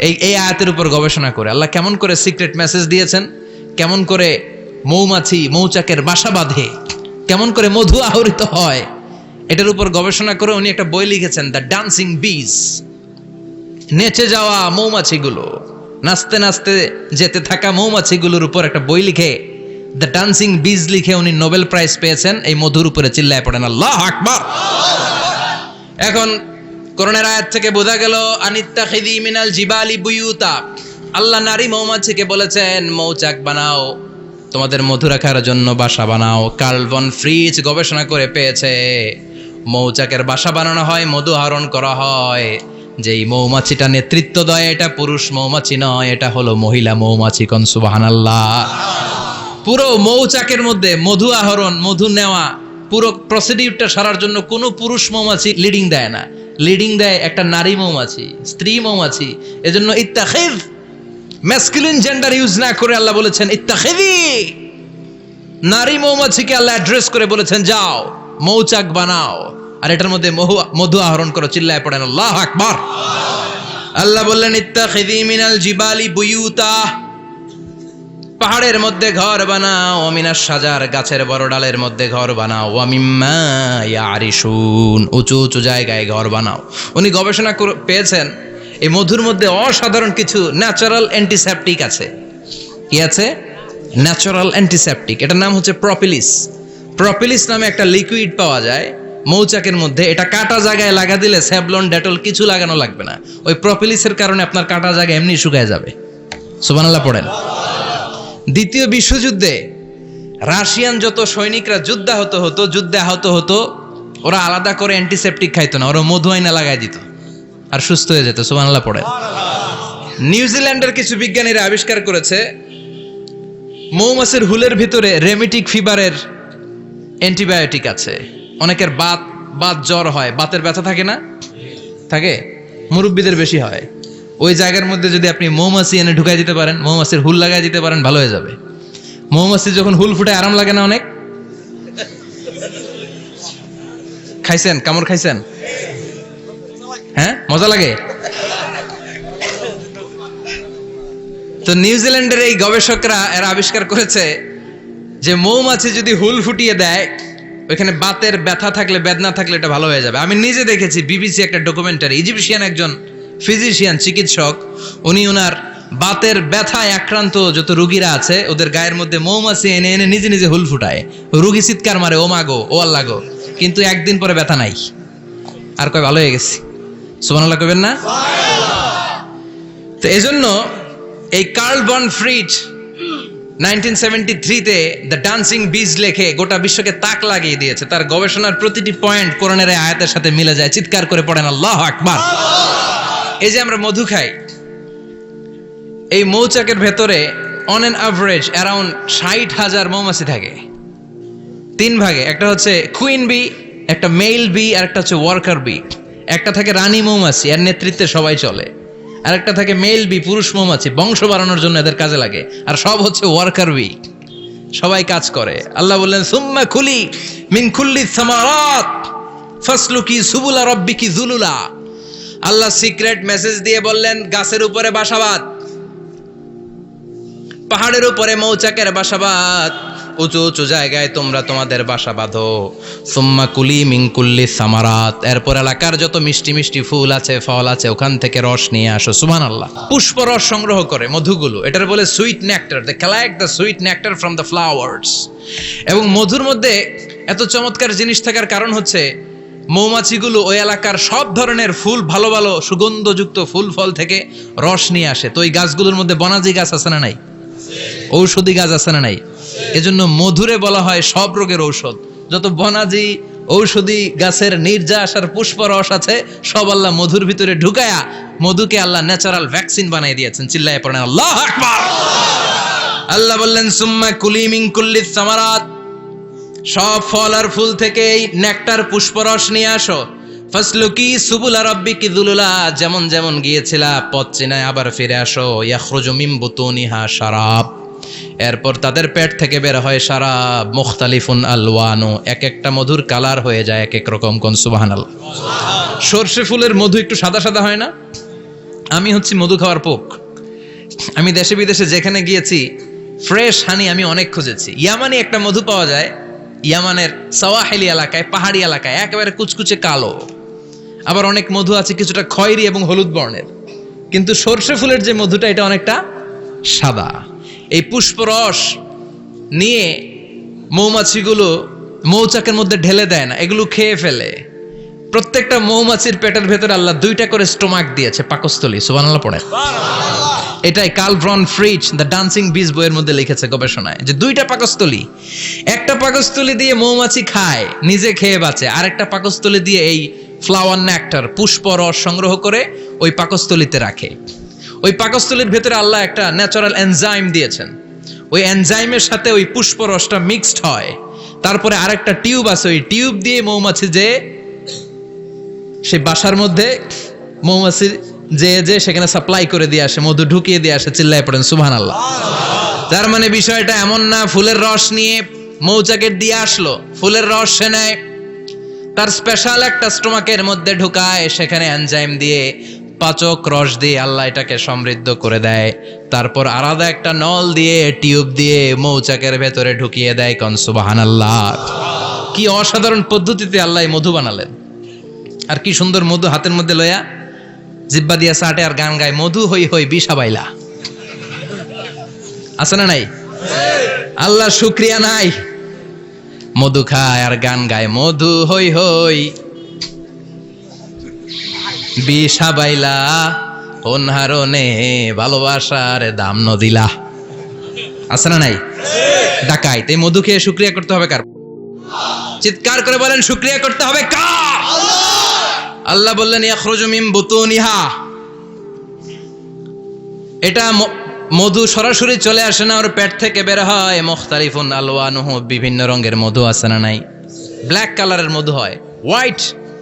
এই আয়াতের উপর গবেষণা করে আল্লাহ কেমন করে সিক্রেট মেসেজ দিয়েছেন, কেমন করে মৌমাছি মৌচাকের বাসা বাঁধে, কেমন করে মধু আহরিত হয়, এটার উপর গবেষণা করে উনি একটা বই লিখেছেন, দ্য ডান্সিং বিজ। নেচে যাওয়া মৌমাছিগুলো, নাচতে নাচতে যেতে থাকা মৌমাছিগুলোর উপর একটা বই লিখে, দ্য ডান্সিং বিজ লিখে উনি নোবেল প্রাইজ পেয়েছেন এই মধুর উপরে। চিল্লায় পড়েন আল্লাহু আকবার। এখন কোরআনের আয়াত থেকে বোঝা গেল আনিত্তাখিদি মিনাল জিবালি বুয়ুতা। আল্লাহ নারী মৌমাছিকে বলেছেন মৌচাক বানাও, তোমাদের মধু রাখার জন্য বাসা বানাও। কার্ল ভন ফ্রিচ গবেষণা করে পেয়েছে মৌচাকের বাসা বানানো হয়, মধু আহরণ করা হয়। যেই মৌমাছিটা নেতৃত্ব দেয় এটা পুরুষ মৌমাছি নয়, এটা হলো মহিলা মৌমাছি। কোন সুবহানাল্লাহ। পুরো মৌচাকের মধ্যে মধু আহরণ, মধু নেওয়া, পুরো প্রসিডিউরটা সারার জন্য কোনো পুরুষ মৌমাছি লিডিং দেয় না, লিডিং দেয় একটা নারী মৌমাছি, স্ত্রী মৌমাছি। এজন্য ইত্তাখিদ, ম্যাসকুলিন জেন্ডার ইউজ না করে আল্লাহ বলেছেন ইত্তাখিদি। নারী মৌমাছিকে আল্লাহ অ্যাড্রেস করে বলেছেন যাও মৌচাক বানাও আর এটার মধ্যে মধু আহরণ করো। চিল্লায় পড়েন আল্লাহু আকবার। আল্লাহ বললেন ইত্তাখিদি মিনাল জিবালি বুয়ুতা, পাহাড়ের মধ্যে ঘর বানাও, মিনাস সাজার গাছের বড় ডালের মধ্যে ঘর বানাও, ওয়া মিম্মা ইয়ারিশুন উঁচু উঁচু জায়গায় ঘর বানাও। উনি গবেষণা পেয়েছেন এই মধুর মধ্যে অসাধারণ কিছু ন্যাচারাল অ্যান্টিসেপটিক আছে। কি আছে? Natural antiseptic. এটার নাম হচ্ছে প্রপিলিস। প্রপিলিস নামে একটা লিকুইড পাওয়া যায় মৌচাকের মধ্যে। এটা কাটা জায়গায় লাগা দিলে স্যাভলন ডেটল কিছু লাগানো লাগবে না। ওই প্রপিলিসের কারণে আপনার কাটা জায়গা এমনি শুকায় যাবে। সুবহানাল্লাহ পড়েন। দ্বিতীয় বিশ্বযুদ্ধে রাশিয়ান যত সৈনিকরা যুদ্ধে আহত হতো, ওরা আলাদা করে অ্যান্টিসেপটিক খাইতো না, ওরা মধু আইনা লাগাই দিত আর সুস্থ হয়ে যেত। সুবহানাল্লাহ পড়েন। নিউজিল্যান্ডের কিছু বিজ্ঞানীরা আবিষ্কার করেছে মৌমাছির হুলের ভিতরে রেমিটিক ফিভারের অ্যান্টিবায়োটিক আছে। অনেকের বাত জ্বর হয়, বাতের ব্যথা থাকে না? থাকে, মুরব্বীদের বেশি হয়। ওই জায়গার মধ্যে যদি আপনি মৌমাছি এনে ঢুকাই দিতে পারেন, মৌমাছির হুল লাগাই দিতে পারেন, ভালো হয়ে যাবে। মৌমাছি যখন হুল ফুটে আরাম লাগে না অনেক? খাইছেন? কামড় খাইছেন? হ্যাঁ, মজা লাগে। তো নিউজিল্যান্ডের এই গবেষকরা এরা আবিষ্কার করেছে যে মৌমাছি যদি হুল ফুটিয়ে দেয়, ওইখানে বাতের ব্যথা থাকলে, বেদনা থাকলে এটা ভালো হয়ে যাবে। আমি নিজে দেখেছি, বিবিসি একটা ডকুমেন্টারি। ইজিপশিয়ান একজন ফিজিশিয়ান, চিকিৎসক, উনি ওনার বাতের ব্যথায় আক্রান্ত যত রুগীরা আছে ওদের গায়ের মধ্যে মৌমাছি এনে এনে নিজে নিজে হুল ফুটায়। রুগী চিৎকার মারে, ও মাগো, ও আল্লাহ গো, কিন্তু একদিন পরে ব্যথা নাই, আর কয় ভালো হয়ে গেছি। সুবহানাল্লাহ কইবেন না? তো এজন্য এই কার্ল ভন ফ্রিচ 1973-তে দ্য ডান্সিং বিজ লেখে গোটা বিশ্বকে তাক লাগিয়ে দিয়েছে। তার গবেষণার প্রতিটি পয়েন্ট কোরআনের আয়াতের সাথে মিলে যায়। চিৎকার করে পড়েন আল্লাহু আকবার। এই যে আমরা মধু খাই, এই মৌচাকের ভেতরে অন এন অ্যাভারেজ অ্যারাউন্ড 60,000 মৌমাছি থাকে। 3 ভাগে, একটা হচ্ছে কুইন বি, একটা মেল বি, আর একটা হচ্ছে ওয়ার্কার বি। একটা থাকে রানী মৌমাছি, এর নেতৃত্বে সবাই চলে। আর একটা থাকে মেল বি, পুরুষ মৌমাছি, বংশ বাড়ানোর জন্য এদের কাজে লাগে। আর সব হচ্ছে ওয়ার্কার বি, সবাই কাজ করে। আল্লাহ বললেন সুম্মা কুলি মিন কুল্লি সামারাত ফাসলুকি সুবুলা রাব্বিকি যুলুলা। আল্লাহ সিক্রেট মেসেজ দিয়ে বললেন গাছের উপরে বাসাবাদ, পাহাড়ের উপরে মৌচাকের বাসাবাদ, উঁচু উঁচু জায়গায় তোমরা তোমাদের বাসা বাঁধো। সুম্মা কুলি মিন কুল্লি সামারাত, এরপর এলাকার যত মিষ্টি মিষ্টি ফুল আছে, ফল আছে, ওখান থেকে রস নিয়ে আসো। সুবহানাল্লাহ। পুষ্প রস সংগ্রহ করে মধুগুলো, এটার বলে sweet nectar. They collect the sweet nectar from the flowers. এবং মধুর মধ্যে এত চমৎকার জিনিস থাকার কারণ হচ্ছে মৌমাছিগুলো ওই এলাকার সব ধরনের ফুল, ভালো ভালো সুগন্ধযুক্ত ফুল ফল থেকে রস নিয়ে আসে। তো ওই গাছগুলোর মধ্যে বনাজি গাছ আছে না নাই? ঔষধি গাছ আছে না নাই? এজন্য মধুরে বলা হয় সব রোগের ঔষধ। যত বনাজি ঔষধি গাছের নির্যাস আর পুষ্পরস আছে সব আল্লাহ মধুর ভিতরে ঢুকায়া মধুকে আল্লাহ ন্যাচারাল ভ্যাকসিন বানিয়ে দিয়েছেন। চিল্লায়ে পড়েন আল্লাহু আকবার। আল্লাহ বললেন সুম্মা কুলি মিন কুল্লিস সামারাত, সব ফল আর ফুল থেকে এই নেকটার পুষ্পরস নিয়ে আসো। ফাসলুকি সুবুলা রাব্বিকি যুলুলা, যেমন যেমন গিয়েছিলা পথ চিনায় আবার ফিরে আসো। ইয়াখরুজু মিন বুতুনিহা শারাব, এরপর তাদের পেট থেকে বের হয় শারাব। মুখতালিফুন আলওয়ানু, এক একটা মধুর কালার হয়ে যায় এক এক রকম। কোন সুবহানাল্লাহ। সরষে ফুলের মধু একটু সাদা সাদা হয় না? আমি হচ্ছি মধু খাওয়ার পোক। আমি দেশে বিদেশে যেখানে গিয়েছি ফ্রেশ হানি আমি অনেক খুঁজেছি। ইয়ামানি একটা মধু পাওয়া যায়, ইয়ামানের সাওয়াহিলি এলাকায়, পাহাড়ি এলাকায়, একেবারে কুচকুচে কালো। আবার অনেক মধু আছে কিছুটা খয়েরি এবং হলুদ বর্ণের, কিন্তু সরষে ফুলের যে মধুটা এটা অনেকটা সাদা। এই পুষ্পরস নিয়ে মৌমাছিগুলো মৌচাকের মধ্যে ঢেলে দেয় না, এগুলো খেয়ে ফেলে। প্রত্যেকটা মৌমাছির পেটের ভেতরে আল্লাহ 2টা করে স্টোমাক দিয়েছে, পাকস্থলী। সুবহানাল্লাহ পড়ে। এটাই কার্ল ভন ফ্রিচ দ্য ডান্সিং বিজ বইয়ের মধ্যে লিখেছে গবেষণায়, যে 2টা পাকস্থলী। একটা পাকস্থলী দিয়ে মৌমাছি খায়, নিজে খেয়ে বাঁচে, আর একটা পাকস্থলী দিয়ে এই ফ্লাওয়ার নেকটার পুষ্পরস সংগ্রহ করে ওই পাকস্থলীতে রাখে। ওই পাকস্থলীর ভেতরে আল্লাহ একটা ন্যাচারাল এনজাইম দিয়েছেন, ওই এনজাইমের সাথে ওই পুষ্পরসটা মিক্সড হয়। তারপরে আরেকটা টিউব আছে, ওই টিউব দিয়ে মৌমাছি যে সেই বাসার মধ্যে মৌমাছি যে সেখানে সাপ্লাই করে দিয়ে আসে, মধু ঢুকিয়ে দিয়ে আসে। চিল্লায় পড়েন সুবহানাল্লাহ। তার মানে বিষয়টা এমন না ফুলের রস নিয়ে মৌচাকের দিয়ে আসলো, ফুলের রস সে নেয়, তার স্পেশাল একটা স্টোমাকের মধ্যে ঢুকায়, সেখানে এনজাইম দিয়ে পাচক রস দিয়ে আল্লাহ এটাকে সমৃদ্ধ করে দেয়। তারপর আলাদা একটা নল দিয়ে টিউব দিয়ে মৌচাকের ভেতরে ঢুকিয়ে দেয়। কোন সুবহানাল্লাহ। কি অসাধারণ পদ্ধতিতে আল্লাহ মধু বানালেন। আর কি সুন্দর মধু হাতের মধ্যে লয়া জিব্বা দিয়া চাটে আর গান গায়, মধু হই হই বিষাবাইলা। আছে না নাই? আল্লাহ শুকরিয়া নাই? মধু খায় আর গান গায়, মধু হই হই বিষাবাইলা, অনহারণে ভালোবাসার দাম নদিলা। আছে না নাই? ডাকাইত। এই মধু খেয়ে শুকরিয়া করতে হবে কার? চিৎকার করে বলেন শুকরিয়া করতে হবে কার? আল্লাহ বললেন ইয়াখরুজু মিন বুতুনিহা, এটা মধু সরাসরি চলে আসে না, ওর পেট থেকে বের হয়। মুখতালিফুন আলওয়ানুহু, বিভিন্ন রঙের মধু। আছে না নাই? ব্ল্যাক কালারের মধু হয়, হোয়াইট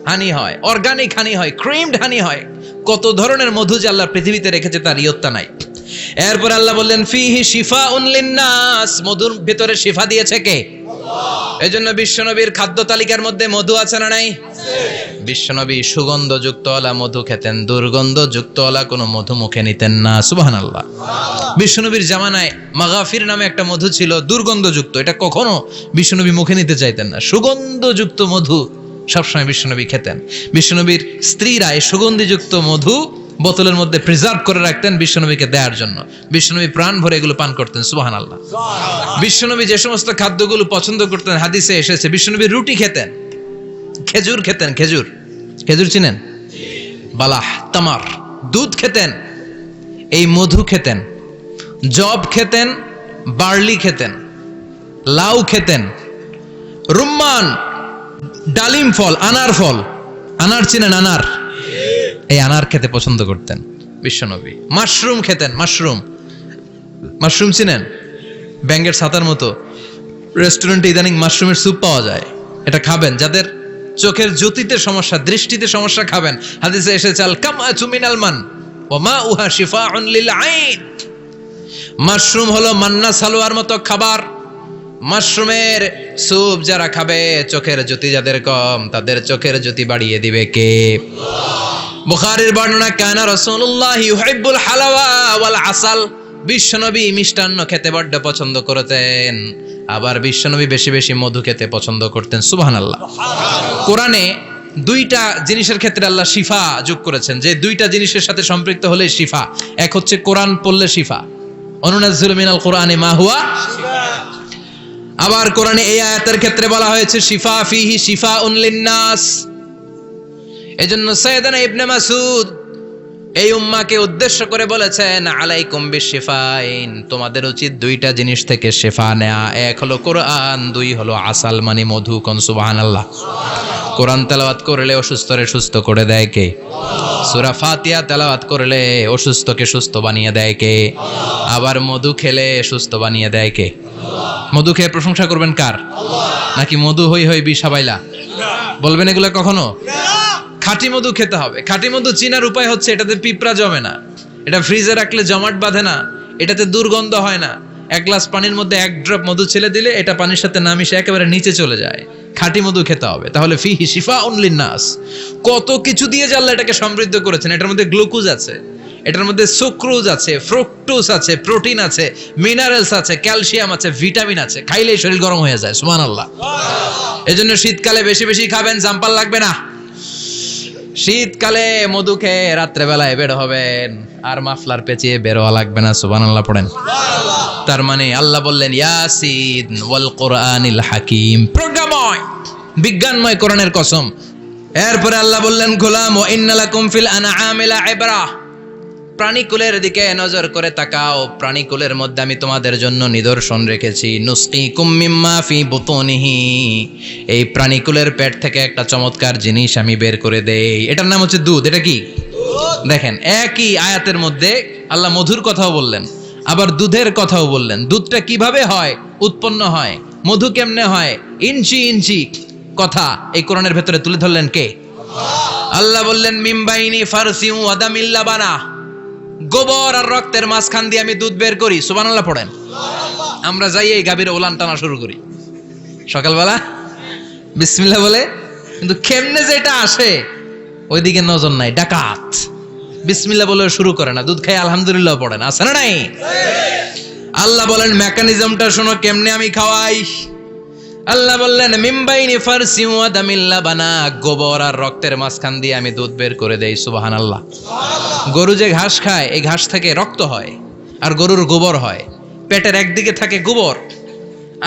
হানি হয়, অর্গানিক হানি হয়, ক্রিমড হানি হয়। কত ধরনের মধু যে আল্লাহ পৃথিবীতে রেখেছে তার ইয়ত্তা নাই। এরপর আল্লাহ বললেন ফিহি শিফাউন লিন্নাস, মধুর ভিতরে শিফা দিয়েছে কে? এজন্য বিশ্বনবীর খাদ্য তালিকার মধ্যে মধু আছে না নাই? বিশ্বনবী সুগন্ধযুক্ত ওয়ালা মধু খেতেন, দুর্গন্ধযুক্ত ওয়ালা কোনো মধু মুখে নিতেন না। সুবহানাল্লাহ। বিশ্বনবীর জামানায় মাগাফির নামে একটা মধু ছিল, দুর্গন্ধযুক্ত, এটা কখনো বিশ্বনবী মুখে নিতে চাইতেন না। সুগন্ধযুক্ত মধু সবসময় বিশ্বনবী খেতেন। বিশ্বনবীর স্ত্রীরা এই সুগন্ধিযুক্ত মধু বোতলের মধ্যে প্রিজার্ভ করে রাখতেন বিশ্বনবীকে দেওয়ার জন্য। বিশ্বনবী প্রাণ ভরে এগুলো পান করতেন। সুবহানাল্লাহ। বিশ্বনবী যে সমস্ত খাদ্যগুলো পছন্দ করতেন হাদিসে এসেছে, বিশ্বনবী রুটি খেতেন, খেজুর খেতেন, খেজুর, খেজুর চিনেন? বালাহ, তামার, দুধ খেতেন, এই মধু খেতেন, জব খেতেন, বার্লি খেতেন, লাউ খেতেন, রুম্মান, ডালিম ফল, আনার ফল, আনার চিনেন? আনার, এই আনার খেতে পছন্দ করতেন বিশ্বনবী। মাশরুম খেতেন, মাশরুম, মাশরুম চিনেন? ব্যাঙ্গের ছাতার মতো। রেস্টুরেন্টে ইদানিং মাশরুমের স্যুপ পাওয়া যায়, এটা খাবেন। যাদের চোখের জ্যোতিতে সমস্যা, দৃষ্টিতে সমস্যা, খাবেন। হাদিসে এসেছে আল কামআতু মিনাল মান ওয়া মাউহা শিফাউন লিল আইন। মাশরুম হলো মান্না সালোয়ার মতো খাবার। মাশরুমের স্যুপ যারা খাবে, চোখের জ্যোতি যাদের কম, তাদের চোখের জ্যোতি বাড়িয়ে দিবে কে? বুখারীর বর্ণনা, কানা রাসূলুল্লাহ ইউহিব্বুল হালাওয়া ওয়াল আসাল, বিশ্বনবী মিষ্টান্ন খেতে বড্ড পছন্দ করতেন। আবার বিশ্বনবী বেশি বেশি মধু খেতে পছন্দ করতেন। সুবহানাল্লাহ। কোরআনে 2টা জিনিসের ক্ষেত্রে আল্লাহ শিফা যোগ করেছেন, যে 2টা জিনিসের সাথে সম্পৃক্ত হলে শিফা। এক হচ্ছে কোরআন পড়লে শিফা, অনুনাজ্জিলু মিনাল কোরআনি মা হুয়া শিফা। আবার কোরআনে এই আয়াতের ক্ষেত্রে বলা হয়েছে শিফা ফিহি শিফাউন লিন্নাস। এজন্য সাইয়েদানা ইবনে মাসউদ এই উম্মাকে উদ্দেশ্য করে বলেছেন আলাইকুম বিশিফাইন, তোমাদের উচিত দুইটা জিনিস থেকে শেফা নেয়া। এক হলো কোরআন, দুই হলো আসাল মানে মধু। কোন সুবহানাল্লাহ। কোরআন তেলাওয়াত করলে অসুস্থরে সুস্থ করে দেয় কে? সূরা ফাতিহা তেলাওয়াত করলে অসুস্থকে সুস্থ বানিয়ে দেয় কে? আবার মধু খেলে সুস্থ বানিয়ে দেয় কে? মধু খেয়ে প্রশংসা করবেন কার? নাকি মধু হই হই বিষাবাইলা বলবেন এগুলো কখনো? খাঁটি মধু খেতে হবে। খাঁটি মধু চিনার উপায় হচ্ছে এটাতে পিঁপড়া জমে না, এটা ফ্রিজে রাখলে জমাট বাঁধে না, এটাতে দুর্গন্ধ হয় না। এক গ্লাস পানির মধ্যে এক ড্রপ মধু ছেলে দিলে এটা পানির সাথে না মিশে একেবারে নিচে চলে যায়। খাঁটি মধু খেতে হবে। তাহলে ফিহি শিফাউন লিন্নাস, কত কিছু দিয়ে যে আল্লাহ এটাকে সমৃদ্ধ করেছেন। এটার মধ্যে গ্লুকোজ আছে, এটার মধ্যে সুক্রোজ আছে, ফ্রুক্টোজ আছে, প্রোটিন আছে, মিনারেলস আছে, ক্যালসিয়াম আছে, ভিটামিন আছে। খাইলেই শরীর গরম হয়ে যায়। সুবহানাল্লাহ। এজন্য শীতকালে বেশি বেশি খাবেন, জাম্পাল লাগবে না। শীতকালে মধু খেয়ে রাত্রে বেলায় বের হবেন, আর মাফলার পেঁচিয়ে বের হওয়া লাগবে না। সুবহানাল্লাহ পড়েন। তার মানে আল্লাহ বললেন ইয়াসিন ওয়াল কোরআনিল হাকিম, প্রজ্ঞাময় বিজ্ঞানময় কোরআনের কসম। এরপরে আল্লাহ বললেন গোলাম ওয়া ইন্নালাকুম ফিল আনআমি লাইবরা, প্রাণীকুলের দিকে নজর করে তাকাও। প্রাণীকুলের মধ্যে আমি তোমাদের জন্য নিদর্শন রেখেছি। নুসকিকুম মিম্মা ফি বুতুনিহি, এই প্রাণীকুলের পেট থেকে একটা চমৎকার জিনিস আমি বের করে দেই, এটার নাম হচ্ছে দুধ। এটা কি? দেখেন, একই আয়াতের মধ্যে আল্লাহ মধুর কথাও বললেন, আবার দুধের কথাও বললেন। দুধটা কিভাবে হয়, উৎপন্ন হয়, মধু কেমনে হয়, ইঞ্চি ইঞ্চি কথা এই কোরআনের ভেতরে তুলে ধরলেন কে? আল্লাহ বললেন মিমবাইনি ফারসিউ ওয়াদামিল লাবানা, গোবর আর রক্তের মাঝখান দিয়ে আমি দুধ বের করি। সুবহানাল্লাহ পড়েন। আমরা যাই এই গাভীর ওলান টানা শুরু করি সকালবেলা বিসমিল্লাহ বলে, কিন্তু কেমনে যে এটা আসে ওইদিকে নজর নাই। ডাকাত বিসমিল্লাহ বলে শুরু করে না, দুধ খাই আলহামদুলিল্লাহ পড়ে না, আছে না নাই? আল্লাহ বলেন মেকানিজমটা শোনো কেমনে আমি খাওয়াই। আল্লাহ বললেন মিমবাইনি ফারসি ওয়া দামিল লাবানা, গোবর আর রক্তের মাঝখান দিয়ে আমি দুধ বের করে দেই। সুবহানাল্লাহ। গরু যে ঘাস খায়, এই ঘাস থেকে রক্ত হয় আর গরুর গোবর হয়। পেটের একদিকে থাকে গোবর,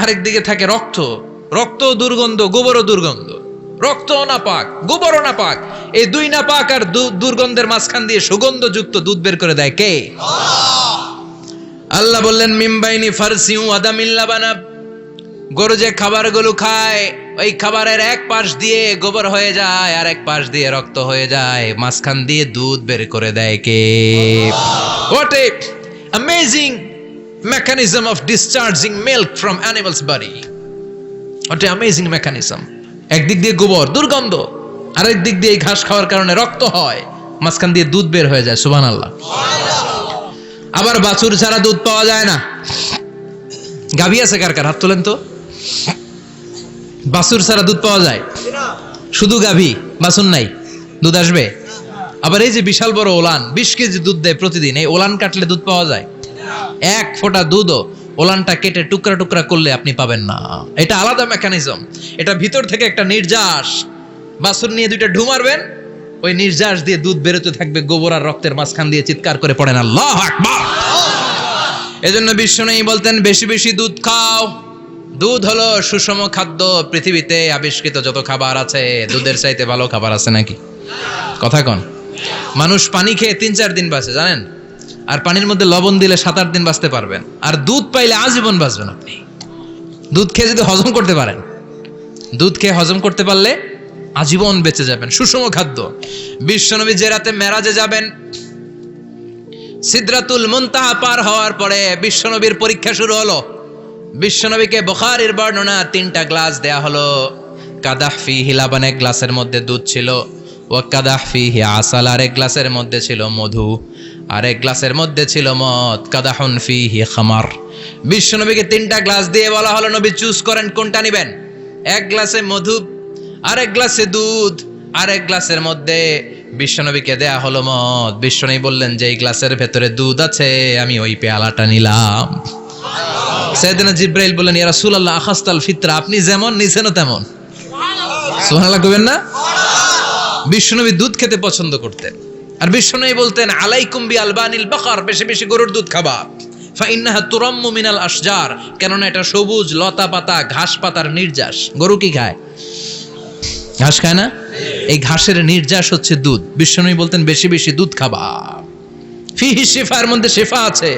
আরেক দিকে থাকে রক্ত। রক্ত দুর্গন্ধ, গোবরও দুর্গন্ধ। রক্তও না পাক, গোবরও না পাক, এই দুই না পাক আর দুর্গন্ধের মাঝখান দিয়ে সুগন্ধযুক্ত দুধ বের করে দেয় কে? আল্লাহ বললেন মিমবাইনি ফারসি ওয়া দামিল লাবানা, গরু যে খাবারগুলো খায় ওই খাবারের এক পাশ দিয়ে গোবর হয়ে যায় আর এক পাশ দিয়ে রক্ত হয়ে যায়, মাঝখান দিয়ে দুধ বের করে দেয় কে? What a amazing mechanism of discharging milk from animal's body. What a amazing mechanism. একদিক দিয়ে গোবর দুর্গন্ধ, আরেক দিক দিয়ে ঘাস খাওয়ার কারণে রক্ত হয়, মাঝখান দিয়ে দুধ বের হয়ে যায়। সুবহানাল্লাহ। আবার বাছুর ছাড়া দুধ পাওয়া যায় না। গাভী আছে কার কার? হাত তোলেন তো। বাছুর ছাড়া দুধ পাওয়া যায়? শুধু গাভী, বাছুর নাই, দুধ আসবে? আবার এই যে বিশাল বড় ওলান 20 কেজি দুধ দেয় প্রতিদিন, এই ওলান কাটলে দুধ পাওয়া যায়? এক ফোঁটা দুধও ওলানটা কেটে টুকরা টুকরা করলে আপনি পাবেন না। এটা আলাদা মেকানিজম। এটা ভিতর থেকে একটা নির্যাস, বাছুর নিয়ে দুইটা ঢু মারবেন, ওই নির্যাস দিয়ে দুধ বেরোতে থাকবে গোবর আর রক্তের মাঝখান দিয়ে। চিৎকার করে পড়েন আল্লাহু আকবার। এজন্য বিশ্বনবী বলতেন বেশি বেশি দুধ খাও। দুধ হলো সুষম খাদ্য। পৃথিবীতে আবিষ্কৃত যত খাবার আছে, দুধের চাইতে ভালো খাবার আছে নাকি? কথা কন। মানুষ পানি খেয়ে 3-4 দিন বাঁচে জানেন, আর পানির মধ্যে লবণ দিলে 7-8 দিন বাঁচতে পারবেন। আর দুধ পাইলে আজীবন বাঁচবেন আপনি। দুধ খেয়ে যদি হজম করতে পারেন, দুধ খেয়ে হজম করতে পারলে আজীবন বেঁচে যাবেন। সুষম খাদ্য। বিশ্বনবী যে রাতে মেরাজে যাবেন, সিদরাতুল মুনতাহা পার হওয়ার পরে বিশ্বনবীর পরীক্ষা শুরু হলো। বিশ্বনবীকে বুখারীর বর্ণনা 3টা গ্লাস দেয়া হলো। কাদাহ ফিহি লাবান, এক গ্লাসের মধ্যে দুধ ছিল, ওয়া কাদাহ ফিহি আসাল, আর এক গ্লাসের মধ্যে ছিল মধু, আর এক গ্লাসের মধ্যে ছিল মদ। কাদাহুন ফিহি খামার। বিশ্বনবীকে 3টা গ্লাস দিয়ে বলা হলো নবী চুজ করেন কোনটা নেবেন। এক গ্লাসে মধু, আর এক গ্লাসে দুধ, আর এক গ্লাসের মধ্যে বিশ্বনবীকে দেয়া হলো মদ। বিশ্বনবী বললেন যে এই গ্লাসের ভেতরে দুধ আছে, আমি ওই পেয়ালাটা নিলাম। সাইয়েদনা জিবরাইল বললেন ইয়া রাসূলুল্লাহ আখাস্তাল ফিতরা, আপনি যেমন নিছেনও তেমন। সুবহানাল্লাহ কইবেন না? বিশ্বনবী দুধ খেতে পছন্দ করতেন। আর বিশ্বনবী বলতেন আলাইকুম বি আলবানিল বাকার, বেশি বেশি গরুর দুধ খাবা। ফা ইন্নাহা তুরাম্মু মিনাল আশজার, কেননা এটা সবুজ লতা পাতা ঘাস পাতার নির্যাস। গরু কি খায়? ঘাস খায় না? এই ঘাসের নির্যাস হচ্ছে দুধ। বিশ্বনবী বলতেন বেশি বেশি দুধ খাবা। ফিহি শিফা, এর মধ্যে শিফা আছে।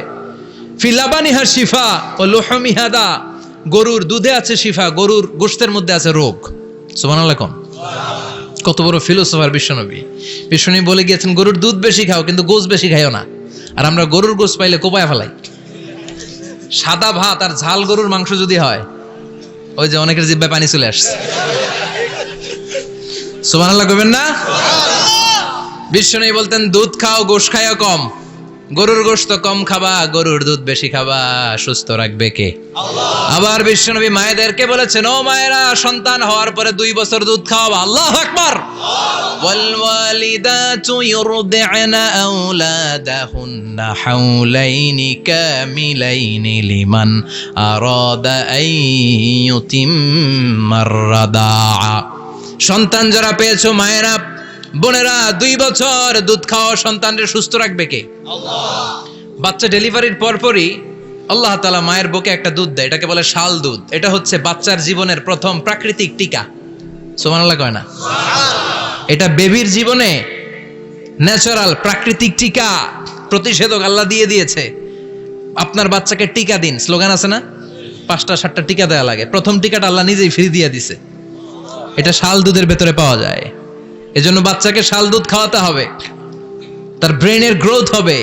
ফি লাবানিহা শিফা ও লুহমিহা দা, গরুর দুধে আছে শিফা, গরুর গোশতের মধ্যে আছে রোগ। সুবহানাল্লাহ কোন। কত বড় ফিলোসোফার বিশ্বনবী। বিশ্বনবী বলে গিয়েছেন গরুর দুধ বেশি খাও কিন্তু গোশ বেশি খাইও না। আর আমরা গরুর গোশ পাইলে কোপায় ফেলাই। সাদা ভাত আর ঝাল গরুর মাংস যদি হয়, ওই যে অনেকের জিহ্বায় পানি চলে আসছে। সুবহানাল্লাহ কইবেন না? বিশ্বনবী বলতেন দুধ খাও, গোশ খাইও কম। গরুর গোশত কম খাবা, গরুর দুধ বেশি খাবা। সুস্থ রাখবে কে? আল্লাহ। আবার বিশ্বনবী মায়েদেরকে বলেছেন, ও মায়েরা, সন্তান হওয়ার পরে 2 বছর দুধ খাওয়াবা। আল্লাহু আকবার। ওয়াল ওয়ালিদাতু ইউরদি'না আওলাদাহুন্না হাওলাইনি কামিলাইনি লিমান আরাদা আন ইউতিম্মার রাদা'a। সন্তান যারা পেয়েছো মায়েরা, বোনেরা, 2 বছর দুধ খাওয়া সন্তানদের সুস্থ রাখবে কে? আল্লাহ। বাচ্চা ডেলিভারির পরপরই আল্লাহ তাআলা মায়ের বুকে একটা দুধ দেয়, এটাকে বলে শাল দুধ। এটা হচ্ছে বাচ্চার জীবনের প্রথম প্রাকৃতিক টিকা। সুবহানাল্লাহ কয় না? এটা বেবির জীবনে ন্যাচারাল প্রাকৃতিক টিকা, প্রতিষেধক আল্লাহ দিয়ে দিয়েছে। আপনার বাচ্চাকে টিকা দিন, স্লোগান আছে না? 5টা 7টা টিকা দেওয়া লাগে। প্রথম টিকাটা আল্লাহ নিজেই ফ্রি দিয়ে দিছে। এটা শাল দুধের ভেতরে পাওয়া যায়। এজন্য বাচ্চাকে শাল দুধ খাওয়াতে হবে। তার ব্রেনের গ্রোথ হবে,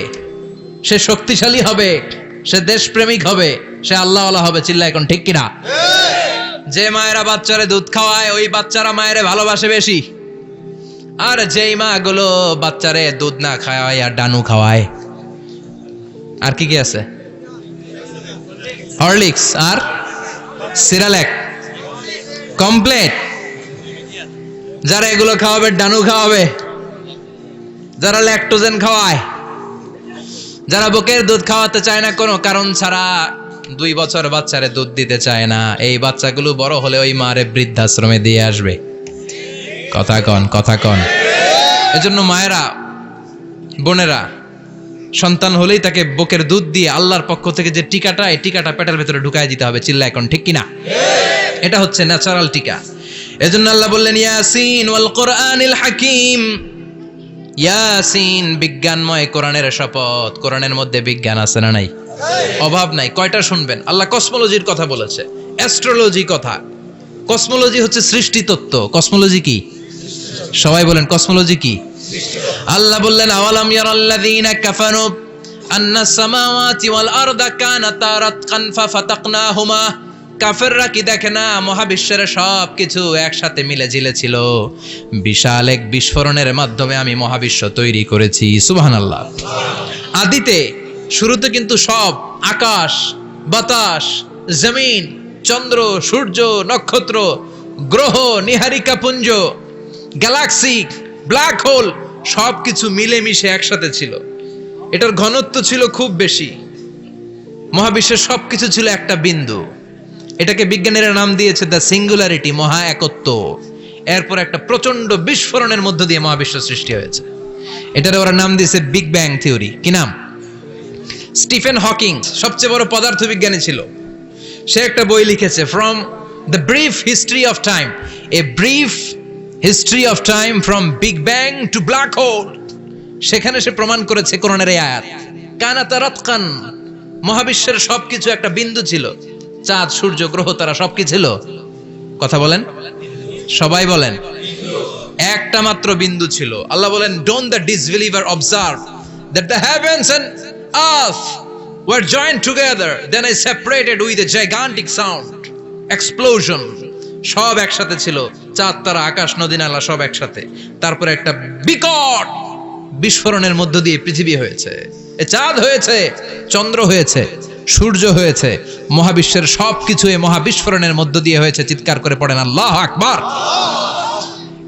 সে শক্তিশালী হবে, সে দেশপ্রেমিক হবে, সে আল্লাহওয়ালা হবে। চিল্লা এখন ঠিক কিনা? যে মায়েরা বাচ্চারে দুধ খাওয়ায় ওই বাচ্চারা মায়েরে ভালোবাসে বেশি। আর যেই মা গুলো বাচ্চারে দুধ না খাওয়ায় আর ডানু খাওয়ায়, আর কি কি আছে? হরলিক্স আর সিরালেক, কমপ্লেট। যারা এগুলো খাওয়াবে ডানু খাওয়াবে, যারা ল্যাকটোজেন খাওয়ায়, যারা বুকের দুধ খাওয়াতে চায় না কোনো কারণ ছাড়া, 2 বছর বাচ্চারে দুধ দিতে চায় না, এই বাচ্চাগুলো বড় হলে ওই মারে বৃদ্ধাশ্রমে দিয়ে আসবে। কথা কন, কথা কন। এজন্য মায়েরা, বোনেরা, সন্তান হলেই তাকে বুকের দুধ দিয়ে আল্লাহর পক্ষ থেকে যে টিকাটা, এই টিকাটা পেটের ভেতরে ঢুকায় দিতে হবে। চিল্লা এখন ঠিক কিনা? এটা হচ্ছে ন্যাচারাল টিকা। এজন্য আল্লাহ বললেন ইয়াসিন ওয়াল কোরআনিল হাকিম। ইয়াসিন, বিজ্ঞানময় কোরআনের শপথ। কোরআনের মধ্যে বিজ্ঞান আছে না নাই? অভাব নাই। কয়টা শুনবেন? আল্লাহ কসমোলজির কথা বলেছে, অ্যাস্ট্রোলজি কথা। কসমোলজি হচ্ছে সৃষ্টি তত্ত্ব। কসমোলজি কি? সবাই বলেন কসমোলজি কি? আল্লাহ বললেন আওয়ালাম ইয়ারাল্লাযীনা কাফারু আন্নাস সামাওয়াতি ওয়াল আরদা কানাতা রাতকান ফাফাতাকনাহুমা। কাফেররা কি দেখে না মহাবিশ্বের সব কিছু একসাথে মিলে ঝিলে ছিল, বিশাল এক বিস্ফোরণের মাধ্যমে আমি মহাবিশ্ব তৈরি করেছি। সুবহানাল্লাহ। আদিতে, শুরুতে কিন্তু সব আকাশ, বাতাস, জমিন, চন্দ্র, সূর্য, নক্ষত্র, গ্রহ, নীহারিকা পুঞ্জ, গ্যালাক্সি, ব্ল্যাক হোল, সবকিছু মিলেমিশে একসাথে ছিল। এটার ঘনত্ব ছিল খুব বেশি। মহাবিশ্বের সবকিছু ছিল একটা বিন্দু। এটাকে বিজ্ঞানীরা নাম দিয়েছে দ্য সিঙ্গুলারিটি, মহা একত্ব। এরপর একটা প্রচন্ড বিস্ফোরণের মধ্য দিয়ে মহাবিশ্ব সৃষ্টি হয়েছে। এটার ওরা নাম দিয়েছে বিগ ব্যাং থিওরি। কি নাম? স্টিফেন হকিং সবচেয়ে বড় পদার্থবিজ্ঞানী ছিল। সে একটা বই লিখেছে, from the brief history of time, a brief history of time from big bang two black hole. সেখানে সে প্রমাণ করেছে কোরআনের এই আয়াত, কানাতা রাতকান, মহাবিশ্বের সবকিছু একটা বিন্দু ছিল। চাঁদ, সূর্য, গ্রহ, তারা সব কি ছিল? কথা বলেন, সবাই বলেন। একটা মাত্র বিন্দু ছিল। আল্লাহ বলেন, don't the disbeliever observe that the heavens and earth were joint together, then I separated with a gigantic sound explosion. সব একসাথে ছিল, চাঁদ, তারা, আকাশ, নদী, নালা সব একসাথে। তারপরে একটা বিকট বিস্ফোরণের মধ্য দিয়ে পৃথিবী হয়েছে, এ চাঁদ হয়েছে, চন্দ্র হয়েছে, সূর্য হয়েছে, মহাবিশ্বের সবকিছু এই মহাবিস্ফোরণের মধ্য দিয়ে হয়েছে। চিৎকার করে পড়েন আল্লাহু আকবার।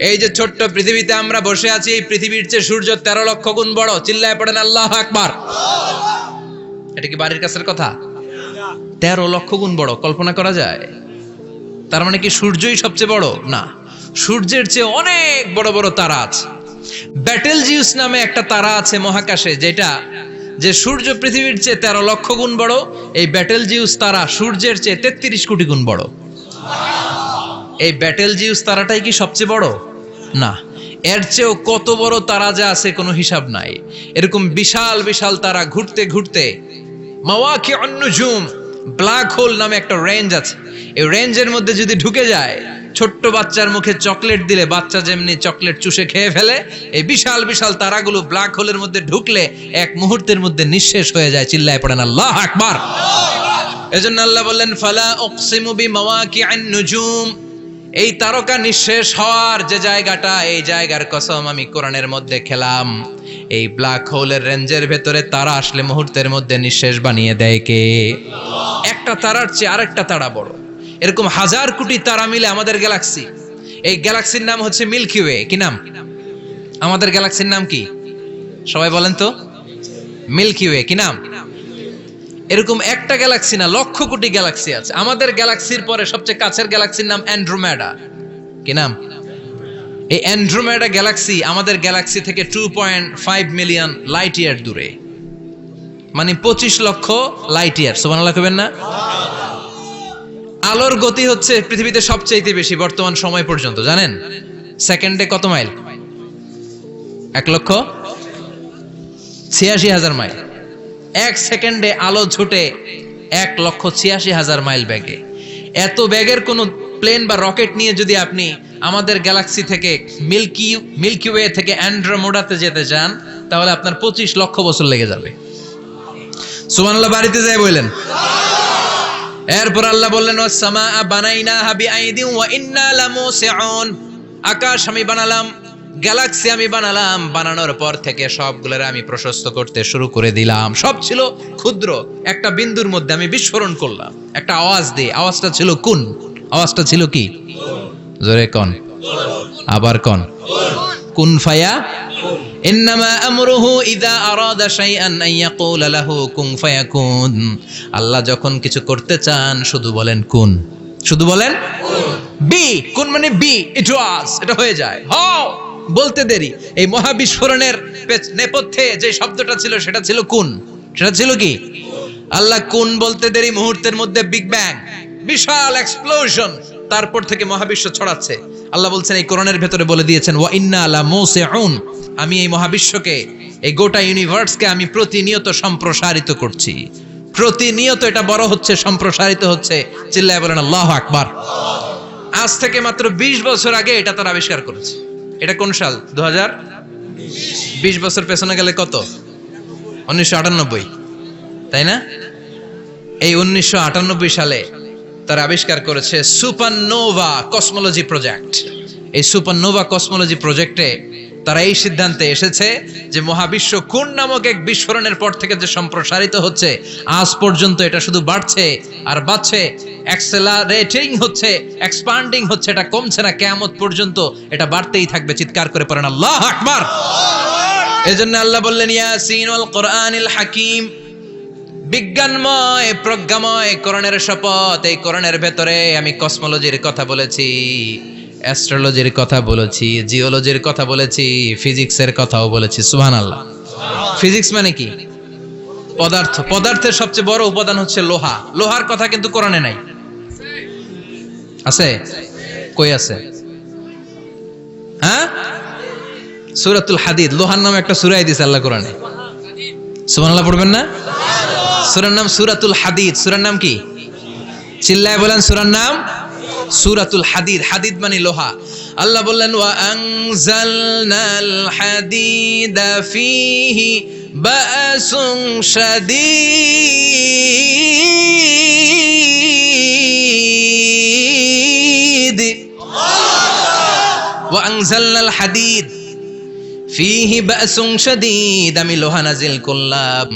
এই যে ছোট্ট পৃথিবীতে আমরা বসে আছি, এই পৃথিবীর চেয়ে সূর্য 13 লক্ষ গুণ বড়। চিল্লায় পড়েন আল্লাহু আকবার। এটা কি বাড়ির কাছের কথা? 13 লক্ষ গুণ বড়, কল্পনা করা যায়? তার মানে কি সূর্যই সবচেয়ে বড়? না, সূর্যের চেয়ে অনেক বড় বড় তারা আছে। ব্যাটেলজিউস নামে একটা তারা আছে মহাকাশে, যেটা যে সূর্য পৃথিবীর চেয়ে 13 লক্ষ গুণ বড়। এই ব্যাটেলজিউস তারা সূর্যের চেয়ে 33 কোটি গুণ বড়। এই ব্যাটেল জিউস তারাটাই কি সবচেয়ে বড়? না, এর চেয়েও কত বড় তারা যে আছে কোনো হিসাব নাই। এরকম বিশাল বিশাল তারা ঘুরতে ঘুরতে মাওয়াকিউন নুজুম, ব্ল্যাক হোল নামে একটা রেঞ্জ আছে, এই রেঞ্জের মধ্যে যদি ঢুকে যায়, ছোট্ট বাচ্চার মুখে চকলেট দিলে বাচ্চা যেমনি চকলেট চুষে খেয়ে ফেলে, এই বিশাল বিশাল তারাগুলো ব্ল্যাক হোলের মধ্যে ঢুকলে এক মুহূর্তের মধ্যে নিঃশেষ হয়ে যায়। চিল্লায় পড়েন আল্লাহু আকবার। এজন্য আল্লাহ বললেন ফালা উকসিমু বিমাওয়াকিউন নুজুম, এই তারকা নিঃশেষ হওয়ার যে জায়গাটা, এই জায়গার কসম আমি কোরআনের মধ্যে খেলাম। এই ব্ল্যাক হোলের রেঞ্জের ভেতরে তারা আসলে মুহূর্তের মধ্যে নিঃশেষ বানিয়ে দেয় কে? একটা তারার চেয়ে আরেকটা তারা বড়। এরকম হাজার কোটি তারা মিলে আমাদের গ্যালাক্সি। এই গ্যালাক্সির নাম হচ্ছে মিল্কি ওয়ে। কি নাম? আমাদের গ্যালাক্সির নাম কি? সবাই বলেন তো। Milky Way. কি নাম? এরকম একটা গ্যালাক্সি না, লক্ষ কোটি গ্যালাক্সি আছে। আমাদের গ্যালাক্সির পরে সবচেয়ে কাছের গ্যালাক্সির নাম অ্যান্ড্রোমেডা। কি নাম? এই অ্যান্ড্রোমেডা গ্যালাক্সি আমাদের গ্যালাক্সি থেকে 2.5 মিলিয়ন লাইট ইয়ার দূরে, মানে 25 লক্ষ লাইট ইয়ার। সুবহানাল্লাহ কইবেন না? আলোর গতি হচ্ছে পৃথিবীতে সবচেয়ে বেশি বর্তমান সময় পর্যন্ত, জানেন? সেকেন্ডে কত মাইল? 1,86,000 মাইল। এক সেকেন্ডে আলো ছুটে 1,86,000 মাইল বেগে। এত বেগের কোন প্লেন বা রকেট নিয়ে যদি আপনি আমাদের গ্যালাক্সি থেকে মিল্কি ওয়ে থেকে অ্যান্ড্রোমেডাতে যেতে চান, তাহলে আপনার 25 লক্ষ বছর লেগে যাবে। সুবহানাল্লাহ বাড়িতে যাই বললেন। এরপর আল্লাহ বললেন ওয়াস-সামাআ বানাইনাহা বিআইদিন ওয়া ইন্না লামুসিউন, আকাশ আমি বানালাম, গ্যালাক্সি আমি বানালাম, বানানোর পর থেকে সবগুলোর আমি প্রশস্ত করতে শুরু করে দিলাম। সব ছিল ক্ষুদ্র, একটা বিন্দুর মধ্যে আমি বিস্ফোরণ করলাম একটা আওয়াজ দিয়ে। আওয়াজটা ছিল কুন। আওয়াজটা ছিল কি? জোরে কোন, আবার কোন। কুন ফায়া ইন্নামা আমরুহু ইযা আরাদা শাইআন আন ইয়াকুলা লাহু কুন ফায়াকুন। আল্লাহ যখন কিছু করতে চান শুধু বলেন কুন, শুধু বলেন বি। কুন মানে বি, ইট ওয়াজ, এটা হয়ে যায়। হও বলতে দেরি। এই মহাবিস্ফোরণের নেপথ্যে যে শব্দটা ছিল সেটা ছিল কুন। সেটা ছিল কি? আল্লাহ কুন বলতে দেরি, মুহূর্তের মধ্যে বিগ ব্যাং, বিশাল এক্সপ্লোশন, তারপর থেকে মহাবিশ্ব ছড়াচ্ছে। আল্লাহ বলছেন এই কোরআনের ভেতরে বলে দিয়েছেন ওয়া ইন্না লামুসিউন, আমি এই মহাবিশ্বকে, এই গোটা ইউনিভার্সকে আমি প্রতিনিয়ত সম্প্রসারিত করছি। প্রতিনিয়ত এটা বড় হচ্ছে, সম্প্রসারিত হচ্ছে। চিল্লায় বলেন আল্লাহু আকবার। আজ থেকে মাত্র 20 বছর আগে এটা তারা আবিষ্কার করেছে। এটা কোন সাল? 2020 বছর পেছনে গেলে কত? 1998, তাই না? এই 1998 সালে তারা আবিষ্কার করেছে সুপারনোভা কসমোলজি প্রজেক্ট। এই সুপারনোভা কসমোলজি প্রজেক্টে তারা এই সিদ্ধান্তে এসেছে যে মহাবিশ্ব কোন নামক এক বিস্ফোরণের পর থেকে যে সম্প্রসারিত হচ্ছে, আজ পর্যন্ত এটা শুধু বাড়ছে আর বাড়ছে, অ্যাক্সেলারেটিং হচ্ছে, এক্সপান্ডিং হচ্ছে, এটা কমছে না। কিয়ামত পর্যন্ত এটা বাড়তেই থাকবে। চিৎকার করে পড়েন আল্লাহু আকবার। এজন্য আল্লাহ বললেন ইয়াসিন ওয়াল কোরআনিল হাকিম, বিজ্ঞানময় প্রজ্ঞাময় কোরআনের শপথ। এই কোরআনের ভেতরে আমি কসমোলজির কথা বলেছি, অ্যাস্ট্রোলজির কথা বলেছি, জিওলজির কথা বলেছি, ফিজিক্সের কথাও বলেছি। সুবহানাল্লাহ। ফিজিক্স মানে কি? পদার্থ। পদার্থের সবচেয়ে বড় উপাদান হচ্ছে লোহা। লোহার কথা কিন্তু কোরআনে নাই। আছে? কই আছে? হ্যাঁ, সূরাতুল হাদিদ, লোহার নামে একটা সূরা দিয়েছে আল্লাহ কোরআনে। সুবহানাল্লাহ পড়বেন না? সূরার নাম সূরাতুল হাদিদ। সূরার নাম কি? চিল্লায় বলেন সূরার নাম সূরাতুল হাদিদ। হাদিদ মানে লোহা। আল্লাহ বললেন ওয়া আনজালনাল হাদিদা ফীহি বাসুন শাদীদ। ওয়া আনজালনাল হাদিদ ফীহি বাসুন শাদীদ, আমি লোহা নাজিল করলাম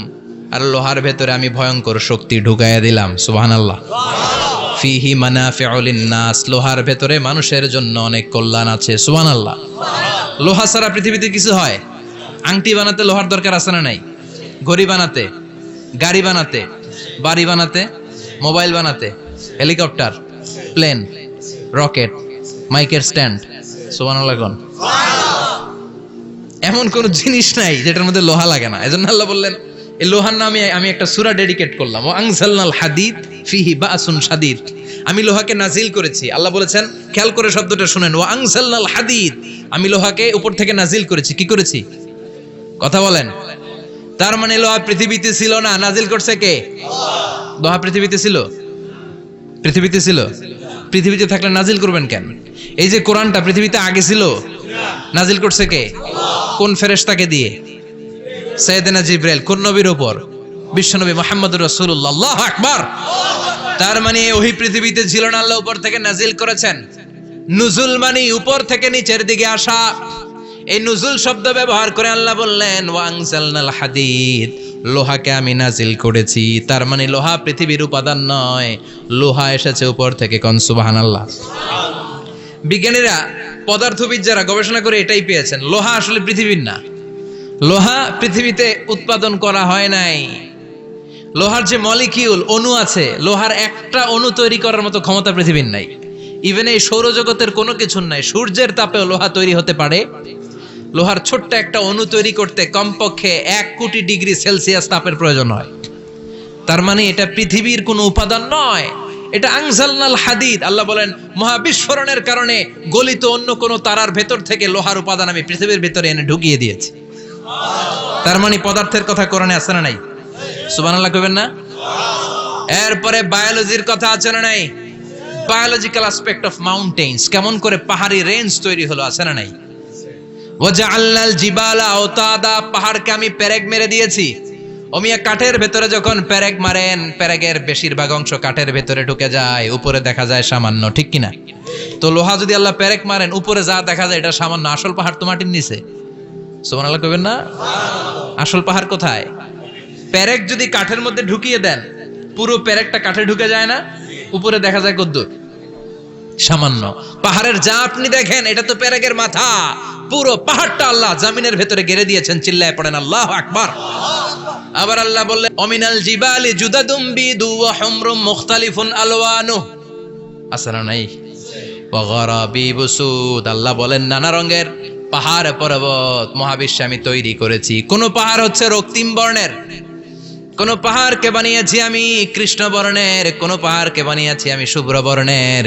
আর লোহার ভেতরে আমি ভয়ঙ্কর শক্তি ঢুকাইয়া দিলাম। সুবহানাল্লাহ। ফিহি মানাফিউ লিন-নাস, লোহার ভেতরে মানুষের জন্য অনেক কল্যাণ আছে। সুবহানাল্লাহ। লোহা ছাড়া পৃথিবীতে কিছু হয়? আংটি বানাতে লোহার দরকার আছে না নাই? ঘড়ি বানাতে, গাড়ি বানাতে, বাড়ি বানাতে, মোবাইল বানাতে, হেলিকপ্টার, প্লেন, রকেট, মাইকের স্ট্যান্ড। সুবহানাল্লাহ কোন? এমন কোন জিনিস নাই যেটার মধ্যে লোহা লাগে না। এজন্য আল্লাহ বললেন এই লোহার নামে আমি একটা সূরা ডেডিকেট করলাম, ওয়া আনজালনাল হাদিদ ফিহি বাসুন শাদীদ। আমি লোহাকে নাজিল করেছি, আল্লাহ বলেছেন, খেয়াল করে শব্দটা শুনেন, ওয়া আনজালনাল হাদিদ, আমি লোহাকে উপর থেকে নাজিল করেছি। কি করেছি? কথা বলেন। তার মানে লোহা পৃথিবীতে ছিল না, নাজিল করছে কে? লোহা পৃথিবীতে ছিল? পৃথিবীতে ছিল? পৃথিবীতে থাকলে নাজিল করবেন কেন? এই যে কোরআনটা পৃথিবীতে আগে ছিল, নাজিল করছে কে? কোন ফেরেশতাকে দিয়ে? সাইয়েদনা জিবরাইল। কোন নবীর উপর? বিশ্বনবী মুহাম্মদুর রাসূলুল্লাহ। আল্লাহু আকবার। তার মানে ওহি পৃথিবীতে ছিল না, আল্লাহ উপর থেকে নাজিল করেছেন। নুজুল মানে উপর থেকে নিচের দিকে আসা। এই নুজুল শব্দ ব্যবহার করে আল্লাহ বললেন, ওয়া আনজালনাল হাদিদ, লোহাকে আমি নাজিল করেছি। তার মানে লোহা পৃথিবীর উপাদান নয়, লোহা এসেছে উপর থেকে। কোন সুবহানাল্লাহ। বিজ্ঞানীরা, পদার্থবিদরা গবেষণা করে এটাই পেয়েছেন, লোহা আসলে পৃথিবীর না। লোহা পৃথিবীতে উৎপাদন করা হয় নাই। লোহার যে মলিকিউল, অণু আছে, লোহার একটা অণু তৈরি করার মতো ক্ষমতা পৃথিবীর নাই। ইভেন এই সৌরজগতের কোনো কিছু নাই, সূর্যের তাপেও লোহা তৈরি হতে পারে। লোহার ছোট্ট একটা অণু তৈরি করতে কমপক্ষে 1 কোটি ডিগ্রি সেলসিয়াস তাপের প্রয়োজন হয়। তার মানে এটা পৃথিবীর কোনো উপাদান নয়, এটা আনজালনাল হাদিদ। আল্লাহ বলেন, মহাবিস্ফোরণের কারণে গলিত অন্য কোনো তারার ভেতর থেকে লোহার উপাদান আমি পৃথিবীর ভেতরে এনে ঢুকিয়ে দিয়েছি। তার মানে পদার্থের কথা কোরআনে আছে না নাই? সুবহানাল্লাহ কইবেন না? এরপরে বায়োলজির কথা আছে না নাই? বায়োলজিক্যাল অ্যাসপেক্ট অফ মাউন্টেইনস, কেমন করে পাহাড়ি রেঞ্জ তৈরি হলো, আছে না নাই? ওয়াজআলনাল জিবালা আওতাদা, পাহাড়কে আমি পেরেক মেরে দিয়েছি। ওমিয়া কাঠের ভেতরে যখন পেরেক মারেন, পেরেকের বেশিরভাগ অংশ কাঠের ভেতরে ঢুকে যায়, উপরে দেখা যায় সামান্য, ঠিক কিনা? তো লোহা যদি আল্লাহ পেরেক মারেন, উপরে যা দেখা যায় এটা সামান্য, আসল পাহাড় তো মাটির নিচে। সুবহানাল্লাহ কইবেন না? আসল পাহাড় কোথায়? পেরেক যদি কাঠের মধ্যে ঢুকিয়ে দেন, পুরো পেরেকটা কাঠে ঢুকে যায় না, উপরে দেখা যায় কদ্দুর? সামান্য। পাহাড়ের যা আপনি দেখেন এটা তো পেরেকের মাথা, পুরো পাহাড়টা আল্লাহ জামিনের ভেতরে গেড়ে দিয়েছেন। চিল্লায় পড়েন আল্লাহু আকবার। আবার আল্লাহ বললেন, অমিনাল জিবালি জুদাদুম বিদু ওয়া হুমরুম মুখতালিফুন আলওয়ানু, আসনা নাই? ওয়া গারাবিবু সুদ, আল্লাহ বলেন নানা রঙের পাহাড় পর্বত মহাবিশ্বে আমি তৈরি করেছি। কোন পাহাড় হচ্ছে রক্তিম বর্ণের, কোন পাহাড়কে বানিয়েছি আমি কৃষ্ণ বর্ণের, কোন পাহাড়কে বানিয়েছি আমি শুভ্র বর্ণের,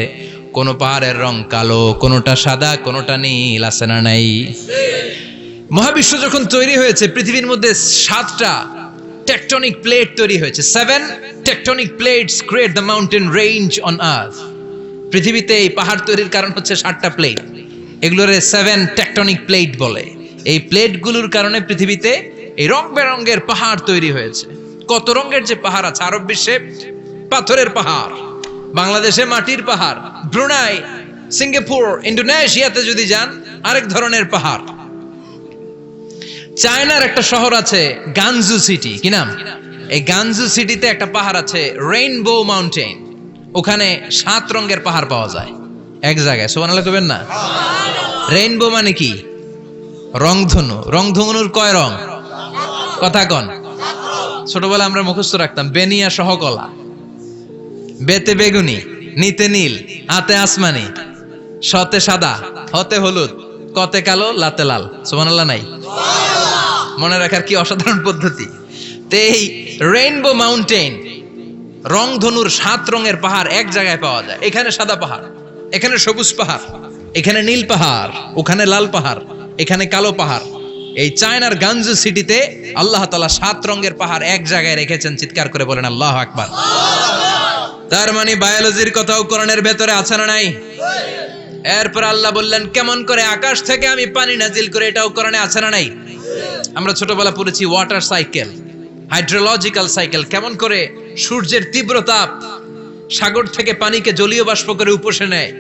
কোন পাহাড়ের রং কালো, কোনটা সাদা, কোনটা নীল, আছে না নাই? মহাবিশ্ব যখন তৈরি হয়েছে, পৃথিবীর মধ্যে 7টা টেকটনিক প্লেট তৈরি হয়েছে। 7 tectonic plates create the mountain range on earth. পৃথিবীতে এই পাহাড় তৈরির কারণ হচ্ছে 7টা প্লেট, এগুলোরে 7 টেকটনিক প্লেট বলে। এই প্লেটগুলোর কারণে পৃথিবীতে এই রং বেরঙের পাহাড় তৈরি হয়েছে। কত রঙের যে পাহাড় আছে, আরব বিশ্বে পাথরের পাহাড়, বাংলাদেশে মাটির পাহাড়, ব্রুনাই, সিঙ্গাপুর, ইন্দোনেশিয়াতে যদি যান আরেক ধরনের পাহাড়। চায়নার একটা শহর আছে গানজু সিটি, কি নাম? এই গানজু সিটিতে একটা পাহাড় আছে রেইনবো মাউন্টেন, ওখানে 7 রঙের পাহাড় পাওয়া যায় এক জায়গায়। সুবহানাল্লাহ কইবেন না? রেইনবো মানে কি? রংধনু। রংধনুর কয় রং? কথা কন। ছোটবেলা আমরা মুখস্থ রাখতাম, বেনিয়া সহকলা, বেতে বেগুনি, নিতে নীল, আতে আসমানি, শতে সাদা, হতে হলুদ, কতে কালো, লাতে লাল। সুবহানাল্লাহ নাই? মনে রাখার কি অসাধারণ পদ্ধতি। তো এই রেইনবো মাউন্টেন, রংধনুর 7 রঙের পাহাড় এক জায়গায় পাওয়া যায়। এখানে সাদা পাহাড়, এখানে সবুজ পাহাড়, এখানে নীল পাহাড়, ওখানে লাল পাহাড়, এখানে কালো পাহাড়। এই চায়নার গানজু সিটিতে আল্লাহ তাআলা 7 রঙের পাহাড় এক জায়গায় রেখেছেন। চিৎকার করে বলেন আল্লাহু আকবার। তার মানে বায়োলজির কথাও কোরআনের ভেতরে আছে না নাই? এরপর আল্লাহ বললেন, কেমন করে আকাশ থেকে আমি পানি নাজিল করে, এটাও কোরআনে আছে না নাই? আমরা ছোটবেলা পড়েছি ওয়াটার সাইকেল, হাইড্রোলজিক্যাল সাইকেল, কেমন করে সূর্যের তীব্র তাপ সাগর থেকে পানিকে জলীয় বাষ্প করে উপসে নেয়,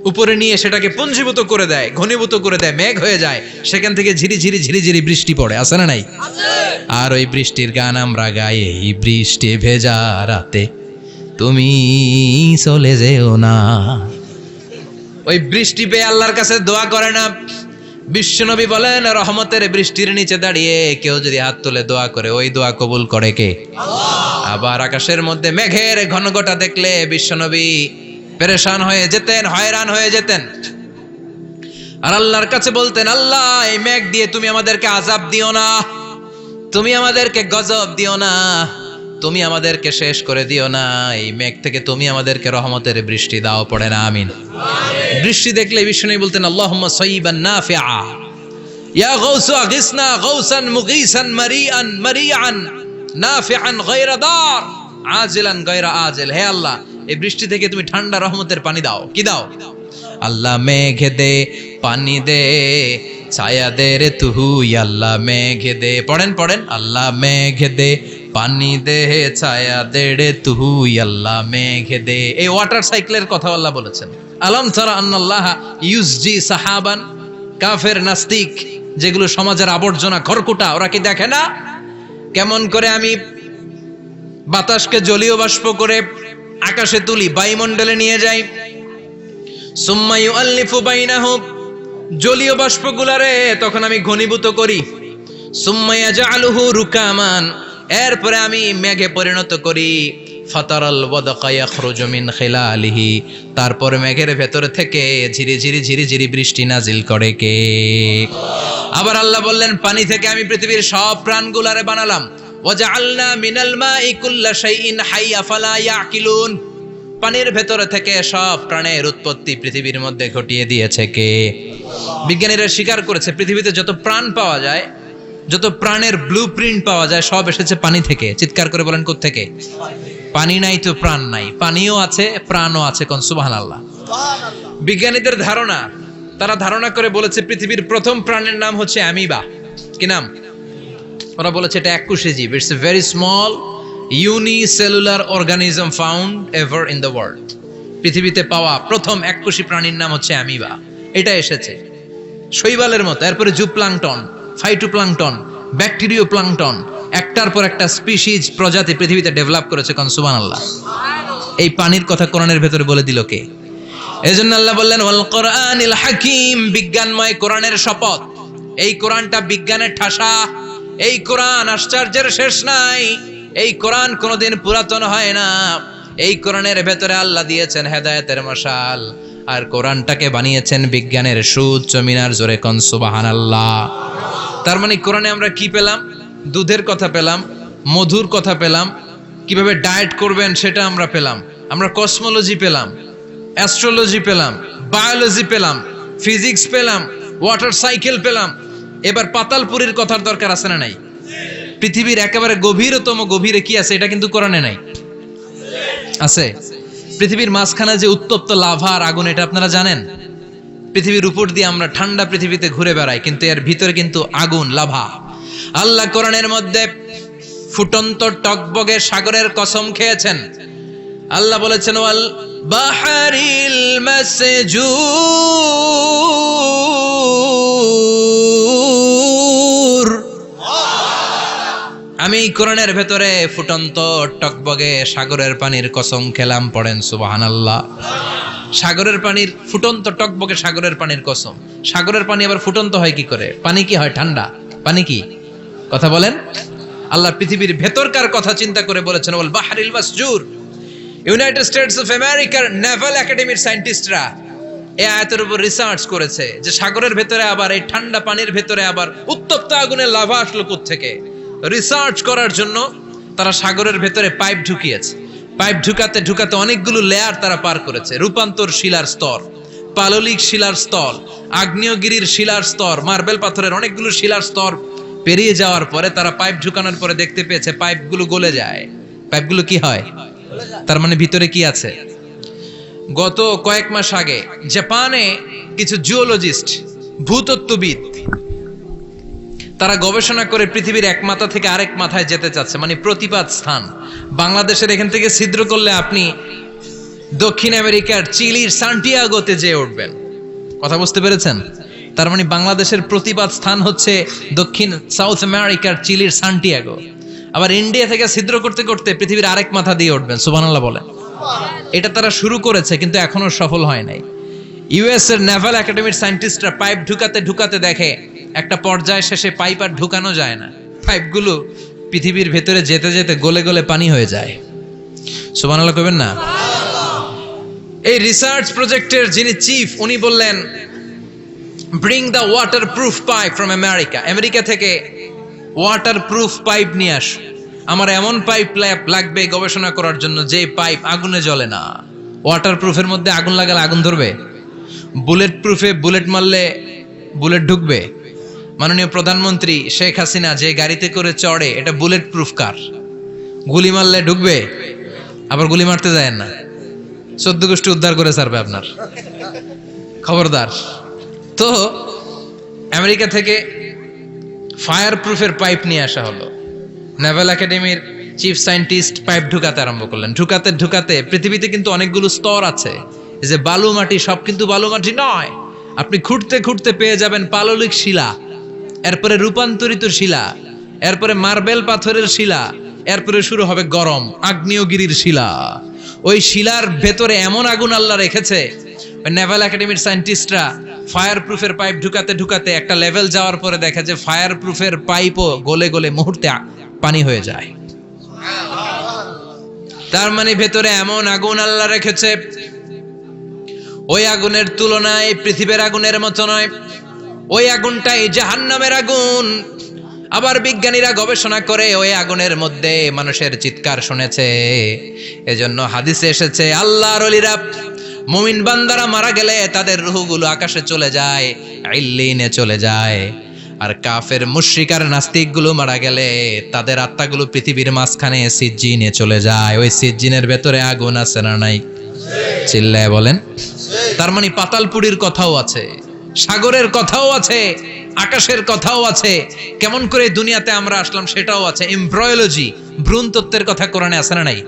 উপরে নিয়ে সেটাকে পুঞ্জীভূত করে দেয়, ঘনীভূত করে দেয়, মেঘ হয়ে যায়, সেখান থেকে ঝিরি ঝিরি ঝিরি ঝিরি বৃষ্টি পড়ে, আছে না নাই? আর ওই বৃষ্টির গান আমরা গাই, এই বৃষ্টি ভেজা রাতে তুমি চলে যেও না। ওই বৃষ্টি পেয়ে আল্লাহর কাছে দোয়া করে না। বিশ্বনবী বলেন, রহমতের বৃষ্টির নিচে দাঁড়িয়ে কেউ যদি হাত তুলে দোয়া করে, ওই দোয়া কবুল করে কে? আবার আকাশের মধ্যে মেঘের ঘনঘটা দেখলে বিশ্বনবী পেরেশান হয়ে যেতেন, হয়রান হয়ে যেতেন, আর আল্লাহর কাছে বলতেন, আল্লাহ এই মেঘ দিয়ে তুমি আমাদেরকে আযাব দিও না, তুমি আমাদেরকে গজব দিও না, তুমি আমাদেরকে শেষ করে দিও না, এই মেঘ থেকে তুমি আমাদেরকে রহমতের বৃষ্টি দাও, পড়ে না আমিন। বৃষ্টি দেখলে বিষ্ণু বলতেন আল্লাহুম্মা সাইয়িবান নাফিআ, ইয়া গাউসু আগিসনা গাউসান মুগীসান মারিআন মারিআন নাফিআন গায়রা দার আজিলান গায়রা আজিল। হে আল্লাহ, এই বৃষ্টি থেকে তুমি ঠান্ডা রহমতের পানি দাও। কি দাও? আল্লাহ মেঘে দে পানি দে, ছায়া দে রে তুহু, আল্লাহ মেঘে দে, পড়েন পড়েন, আল্লাহ মেঘে দে পানি দে, ছায়া দে রে তুহু, আল্লাহ মেঘে দে। এই ওয়াটার সাইকেলের কথা আল্লাহ বলেছেন। আলম তারা আন্নাল্লাহ ইউসজি সাহাবান, কাফের নাস্তিক যেগুলো সমাজের আবর্জনা খড়কুটা, ওরা কি দেখে না কেমন করে আমি বাতাসকে জলীয় বাষ্প করে আকাশে তুলি, বায়ুমণ্ডলে নিয়ে যাই, সুম্মা ইউআল্লিফু বাইনাহুম, জলীয় বাষ্পগুলারে তখন আমি ঘনীভূত করি, সুম্মা ইয়াজআলুহু রুকামান, এরপরে আমি মেঘে পরিণত করি, ফাতারাল ওয়াদকা ইয়াখরুজু মিন খিলালিহি, তারপর মেঘের ভেতর থেকে ঝিরিঝিরি ঝিরিঝিরি বৃষ্টি নাজিল করে কে? আবার আল্লাহ বললেন পানি থেকে আমি পৃথিবীর সব প্রাণগুলারে বানালাম, ওয়াজআলনা মিনাল মাই কুল্লা শাইইন হাইয়া ফালা ইয়াকিলুন, পানির ভেতর থেকে সব প্রাণের উৎপত্তি পৃথিবীর মধ্যে ঘটিয়ে দিয়েছে কে? বিজ্ঞানীরা স্বীকার করেছে পৃথিবীতে যত প্রাণ পাওয়া যায়, যত প্রাণের ব্লুপ্রিন্ট পাওয়া যায়, সব এসেছে পানি থেকে। চিৎকার করে বলেন কোত্থেকে? পানি নাই তো প্রাণ নাই, পানিও আছে প্রাণও আছে, কোন সুবহানাল্লাহ। বিজ্ঞানীদের ধারণা, তারা ধারণা করে বলেছে পৃথিবীর প্রথম প্রাণের নাম হচ্ছে অ্যামিবা। কি নাম? ওরা বলেছে এটা এককোষী জীব, it's a very small unicellular organism found ever in the world. পৃথিবীতে পাওয়া প্রথম এককোষী প্রাণীর নাম হচ্ছে অ্যামিবা। এটা এসেছে শৈবালের মতো, এরপরে জুপ্লাংটন, ফাইটোপ্লাংটন, ব্যাকটেরিও প্লাংটন, একটার পর একটা স্পিসিজ প্রজাতি পৃথিবীতে ডেভেলপ করেছে, কোন সুবহানাল্লাহ। এই পানির কথা কোরআনের ভেতরে বলে দিল কে? এজন্য আল্লাহ বললেন ওয়াল কোরআনিল হাকিম, বিজ্ঞানময় কোরআনের শপথ। এই কোরআনটা বিজ্ঞানের ঠাসা, এই কোরআন আশ্চর্যের শেষ নাই, এই কোরআন কোনোদিন পুরাতন হয় না। এই কোরআনের ভেতরে আল্লাহ দিয়েছেন হেদায়েতের মশাল, আর কোরআনটাকে বানিয়েছেন বিজ্ঞানের সুউচ্চ মিনার, জোরে কোন সুবহানাল্লাহ। তার মানে কোরআনে আমরা কি পেলাম? দুধের কথা পেলাম, মধুর কথা পেলাম, কিভাবে ডায়েট করবেন সেটা আমরা পেলাম, আমরা কসমোলজি পেলাম, অ্যাস্ট্রোলজি পেলাম, বায়োলজি পেলাম, ফিজিক্স পেলাম, ওয়াটার সাইকেল পেলাম। এবার পাতালপুরীর কথার দরকার আছে না নাই? পৃথিবীর একেবারে গভীরতম গভীরে কি আছে এটা কিন্তু কোরআনে নাই, আছে। পৃথিবীর মাঝখানে যে উত্তপ্ত লাভা আর আগুন, এটা আপনারা জানেন? পৃথিবীর উপর দিয়ে আমরা ঠান্ডা পৃথিবীতে ঘুরে বেড়াই, কিন্তু এর ভিতরে কিন্তু আগুন, লাভা। আল্লাহ কোরআনের মধ্যে ফুটন্ত টকবগে সাগরের কসম খেয়েছেন। আল্লাহ বলেছেন ওয়াল বাহরিল মাসজুর, আমি কোরআনের ভেতরে ফুটন্ত টকবগে সাগরের পানির কসম খেলাম, পড়েন সুবহানাল্লাহ। সাগরের পানির ফুটন্ত টকবগে সাগরের পানির কসম। সাগরের পানি আবার ফুটন্ত হয় কি করে? পানি কি হয় ঠান্ডা? পানি কি? কথা বলেন। আল্লাহ পৃথিবীর ভেতরকার কথা চিন্তা করে বলেছেন ওয়াল বাহরিল মাসজুর। ইউনাইটেড স্টেটস অফ আমেরিকার নেভাল একাডেমির সায়েন্টিস্টরা এই আয়াতের উপর রিসার্চ করেছে যে সাগরের ভেতরে আবার এই ঠান্ডা পানির ভেতরে আবার উত্তপ্ত আগুনের লাভা আসলো কোত্থেকে। রিসার্চ করার জন্য তারা সাগরের ভেতরে পাইপ ঢুকিয়েছে। পাইপ ঢুকাতে ঢুকাতে অনেকগুলো লেয়ার তারা পার করেছে। রূপান্তর শিলার স্তর, পাললিক শিলার স্তর, আগ্নেয়গিরির শিলার স্তর, মার্বেল পাথরের অনেকগুলো শিলার স্তর পেরিয়ে যাওয়ার পরে তারা পাইপ ঢুকানোর পরে দেখতে পেয়েছে পাইপগুলো গলে যায়। পাইপগুলো কি হয়? তার মানে ভিতরে কি আছে? গত কয়েক মাস আগে জাপানে কিছু জিওলজিস্ট, ভূতত্ত্ববিদ, তারা গবেষণা করে পৃথিবীর এক মাথা থেকে আরেক মাথায় যেতে চাচ্ছে, মানে প্রতিপাদ স্থান। বাংলাদেশের এখান থেকে ছিদ্র করলে আপনি দক্ষিণ আমেরিকার চিলির সান্টিয়াগোতে যেয়ে উঠবেন। কথা বুঝতে পেরেছেন? তার মানে বাংলাদেশের প্রতিপাদ স্থান হচ্ছে দক্ষিণ সাউথ আমেরিকার চিলির সান্টিয়াগো। আবার ইন্ডিয়া থেকে ছিদ্র করতে করতে পৃথিবীর আরেক মাথা দিয়ে উঠবেন। সুবহানাল্লাহ বলেন। এটা তারা শুরু করেছে কিন্তু এখনো সফল হয় নাই। ইউএস এর নেভাল একাডেমির সায়েন্টিস্টরা পাইপ ঢুকাতে ঢুকাতে দেখে একটা পর্যায় শেষে পাইপ আর ঢুকানো যায় না, পাইপগুলো পৃথিবীর ভেতরে যেতে যেতে গলে গলে পানি হয়ে যায়। সুবহানাল্লাহ কইবেন না? এই রিসার্চ প্রজেক্টের যিনি চিফ, উনি বললেন bring the water proof pipe from America. America থেকে ওয়াটার প্রুফ পাইপ নিয়ে আস। আমার এমন পাইপ লাগবে গবেষণা করার জন্য যে পাইপ আগুনে জ্বলে না। ওয়াটার প্রুফের মধ্যে আগুন লাগালে আগুন ধরবে? বুলেট প্রুফে বুলেট মারলে বুলেট ঢুকবে? মাননীয় প্রধানমন্ত্রী শেখ হাসিনা যে গাড়িতে করে চড়ে, এটা বুলেট প্রুফ কার? গুলি মারলে ঢুকবে? আবার গুলি মারতে যায় না, 14 গোষ্ঠী উদ্ধার করে ছাড়বে আপনার, খবরদার। তো আমেরিকা থেকে ফায়ার প্রুফের পাইপ নিয়ে আসা হলো। নেভাল একাডেমির চিফ সায়েন্টিস্ট পাইপ ঢুকাতে আরম্ভ করলেন। ঢুকাতে ঢুকাতে, পৃথিবীতে কিন্তু অনেকগুলো স্তর আছে, এই যে বালু মাটি, সব কিন্তু বালু মাটি নয়। আপনি খুঁড়তে খুঁড়তে পেয়ে যাবেন পাললিক শিলা, এরপরে রূপান্তরিত শিলা, এরপরে মার্বেল পাথরের শিলা, এরপরে শুরু হবে গরম আগ্নেয়গিরির শিলা। ওই শিলার ভেতরে এমন আগুন আল্লাহ রেখেছে, নেভাল একাডেমির সায়েন্টিস্টরা ফায়ার প্রুফের পাইপ ঢুকাতে ঢুকাতে একটা লেভেল যাওয়ার পরে দেখে যে ফায়ার প্রুফের পাইপও গলে গলে মুহূর্তে পানি হয়ে যায়। তার মানে ভেতরে এমন আগুন আল্লাহ রেখেছে, ওই আগুনের তুলনায় পৃথিবীর আগুনের মতো নয়। ওই আগুনটাই জাহান্নামের আগুন। আবার বিজ্ঞানীরা গবেষণা করে ওই আগুনের মধ্যে মানুষের চিৎকার শুনেছে। এজন্য হাদিসে এসেছে, আল্লাহর ওলিরা, মুমিন বান্দারা মারা গেলে তাদের রূহগুলো আকাশে চলে যায়, ইল্লিনে চলে যায়। আর কাফের মুশরিক আর নাস্তিক গুলো মারা গেলে তাদের আত্মাগুলো পৃথিবীর মাঝখানে সিজ্জিনে চলে যায়। ওই সিজ্জিনের ভেতরে আগুন আছে না নাই? চিল্লায় বলেন। তার মানে পাতালপুরীর কথাও আছে, সাগরের কথাও আছে, আকাশের কথাও আছে। কেমন করে দুনিয়াতে আমরা আসলাম সেটাও আছে। এমব্রায়োলজি, ভ্রূণ তত্ত্বের কথা কোরআনে আছে না নাই?